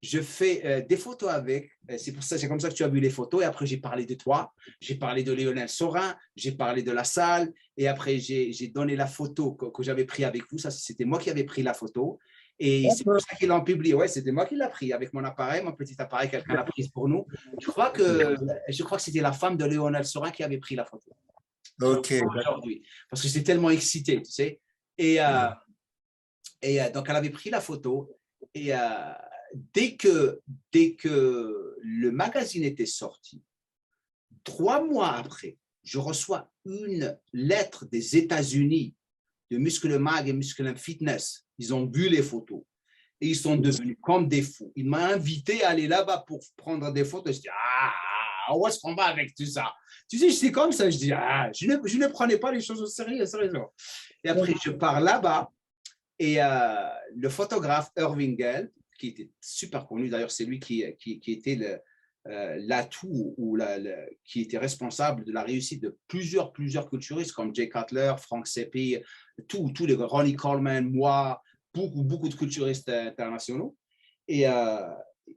je fais des photos avec. C'est comme ça que tu as vu les photos. Et après, j'ai parlé de toi, j'ai parlé de Léonel Sorin, j'ai parlé de la salle. Et après, j'ai donné la photo que j'avais prise avec vous. Ça, c'était moi qui avais pris la photo. Et c'est pour ça qu'ils l'ont publié. Ouais, c'était moi qui l'ai pris avec mon appareil, mon petit appareil, quelqu'un l'a prise pour nous. Je crois que c'était la femme de Léonel Sorin qui avait pris la photo. Ok. Aujourd'hui, parce que j'étais tellement excité, tu sais. Et donc, elle avait pris la photo. Et dès que le magazine était sorti, 3 mois après, je reçois une lettre des États-Unis de Muscle Mag et Muscle Fitness. Ils ont vu les photos et ils sont devenus comme des fous. Il m'a invité à aller là-bas pour prendre des photos. Je dis, où est-ce qu'on va avec tout ça? Tu sais, j'étais comme ça. Je dis, je ne prenais pas les choses au sérieux, sérieusement. Et après, je pars là-bas et le photographe Irving Gale, qui était super connu, d'ailleurs, c'est lui qui était l'atout ou qui était responsable de la réussite de plusieurs culturistes comme Jay Cutler, Frank Seppi, tous les Ronnie Coleman, moi, beaucoup de culturistes internationaux. Et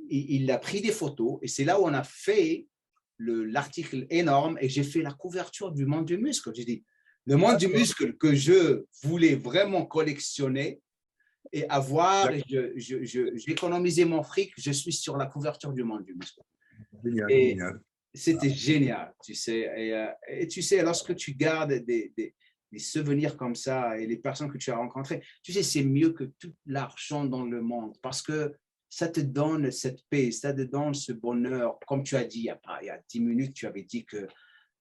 il a pris des photos et c'est là où on a fait l'article énorme et j'ai fait la couverture du monde du muscle. J'ai dit, le monde du muscle que je voulais vraiment collectionner et avoir, j'ai économisé mon fric, je suis sur la couverture du monde du muscle. Génial, et génial. C'était génial, tu sais. Et tu sais, lorsque tu gardes des souvenirs comme ça et les personnes que tu as rencontrées, tu sais, c'est mieux que tout l'argent dans le monde parce que ça te donne cette paix, ça te donne ce bonheur. Comme tu as dit il y a 10 minutes, tu avais dit que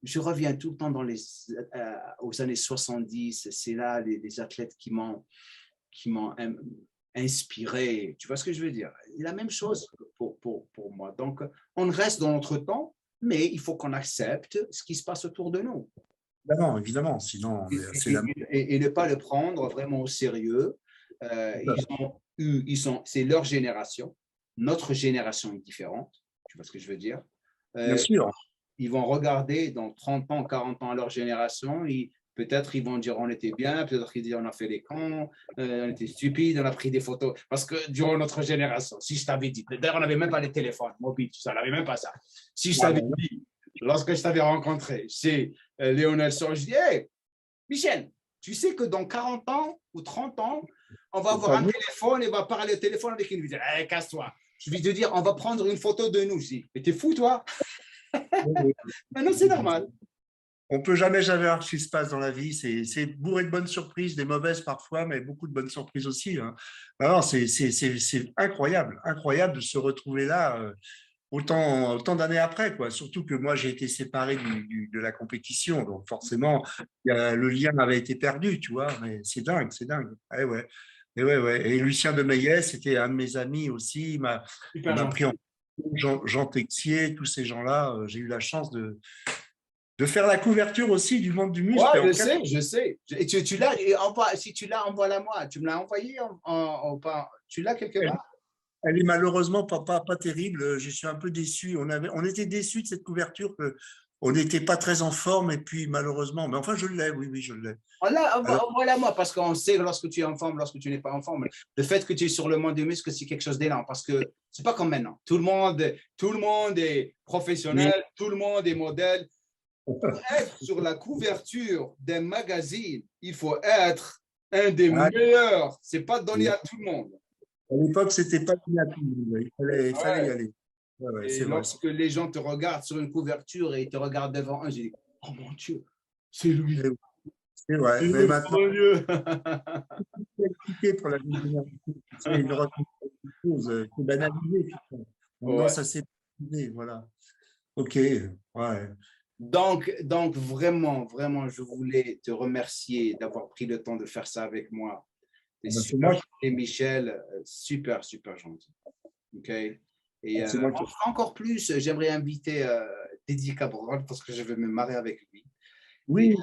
je reviens tout le temps aux années 70. C'est là les athlètes qui m'ont inspiré. Tu vois ce que je veux dire? La même chose pour moi. Donc, on reste dans notre temps, mais il faut qu'on accepte ce qui se passe autour de nous. Évidemment, évidemment, sinon c'est et ne pas le prendre vraiment au sérieux. C'est leur génération. Notre génération est différente. Tu vois ce que je veux dire? Bien sûr. Ils vont regarder dans 30 ans, 40 ans à leur génération. Peut-être ils vont dire on était bien, peut-être ils disent on a fait les cons, on était stupides, on a pris des photos. Parce que durant notre génération, si je t'avais dit, d'ailleurs on n'avait même pas les téléphones mobiles, tout ça, on n'avait même pas ça. Si je t'avais dit, lorsque je t'avais rencontré chez Lionel Sorin, je dis, hey, Michel, tu sais que dans 40 ans ou 30 ans, on va avoir un téléphone et on va parler au téléphone avec une vidéo. Hey, casse-toi. Je vais te dire, on va prendre une photo de nous. Je dis, mais t'es fou, toi? Non, c'est normal. On ne peut jamais savoir ce qui se passe dans la vie. C'est bourré de bonnes surprises, des mauvaises parfois, mais beaucoup de bonnes surprises aussi. Hein. Alors, c'est incroyable, incroyable de se retrouver là autant d'années après, quoi. Surtout que moi, j'ai été séparé de la compétition, donc forcément, le lien avait été perdu, tu vois. Mais c'est dingue, c'est dingue. Ouais, ouais. Et Lucien de Maillet, c'était un de mes amis aussi. Il m'a pris en Jean Texier, tous ces gens-là. J'ai eu la chance de faire la couverture aussi du monde du muscle. Ouais, je sais. Et tu l'as, si tu l'as, envoie-la moi. Tu me l'as envoyé tu l'as quelque part? Elle est malheureusement pas terrible. Je suis un peu déçu. On était déçus de cette couverture. On n'était pas très en forme et puis malheureusement, mais enfin je l'ai, oui, je l'ai. Envoie-la moi parce qu'on sait lorsque tu es en forme, lorsque tu n'es pas en forme. Le fait que tu es sur le monde du muscle, c'est quelque chose d'énorme parce que c'est pas comme maintenant. Tout le monde est professionnel, tout le monde est modèle. Pour être sur la couverture d'un magazine, il faut être un des meilleurs. C'est pas donné à tout le monde. À l'époque, c'était pas donné à tout le monde. Il fallait y aller. Et lorsque les gens te regardent sur une couverture et ils te regardent devant un, j'ai dit, oh mon Dieu, c'est lui. C'est vrai. Mais maintenant, c'est pour la c'est une chose, c'est banalisé. Maintenant, ça s'est banalisé, voilà. Ok, ouais. Donc, vraiment, je voulais te remercier d'avoir pris le temps de faire ça avec moi. Et Michel, super gentil. OK? Et encore plus, j'aimerais inviter Dédi Cabral parce que je veux me marier avec lui. Oui.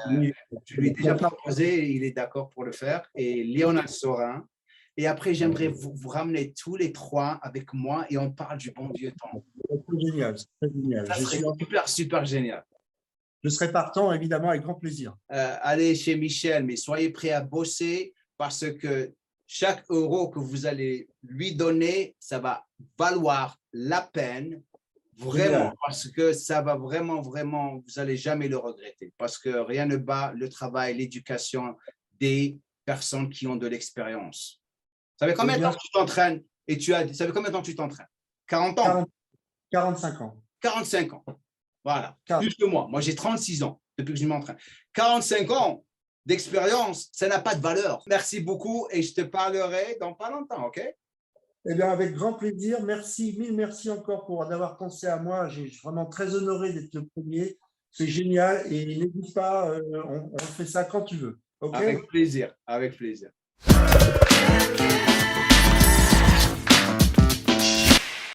Je lui ai déjà proposé, il est d'accord pour le faire. Et Lionel Sorin. Et après, j'aimerais vous ramener tous les trois avec moi et on parle du bon vieux temps. C'est génial, c'est génial. Ça serait super génial. Je serai partant, évidemment, avec grand plaisir. Allez chez Michel, mais soyez prêts à bosser parce que chaque euro que vous allez lui donner, ça va valoir la peine, vraiment, parce que ça va vraiment, vous n'allez jamais le regretter, parce que rien ne bat le travail, l'éducation des personnes qui ont de l'expérience. Ça fait combien de temps que tu t'entraînes? Et ça fait combien de temps que tu t'entraînes? 40 ans? 45 ans. 45 ans. Voilà, plus que moi. Moi, j'ai 36 ans depuis que je m'entraîne. 45 ans d'expérience, ça n'a pas de valeur. Merci beaucoup et je te parlerai dans pas longtemps, OK? Eh bien, avec grand plaisir. Merci, mille merci encore pour d'avoir pensé à moi. Je suis vraiment très honoré d'être le premier. C'est génial et n'hésite pas, on fait ça quand tu veux. Okay? Avec plaisir, avec plaisir.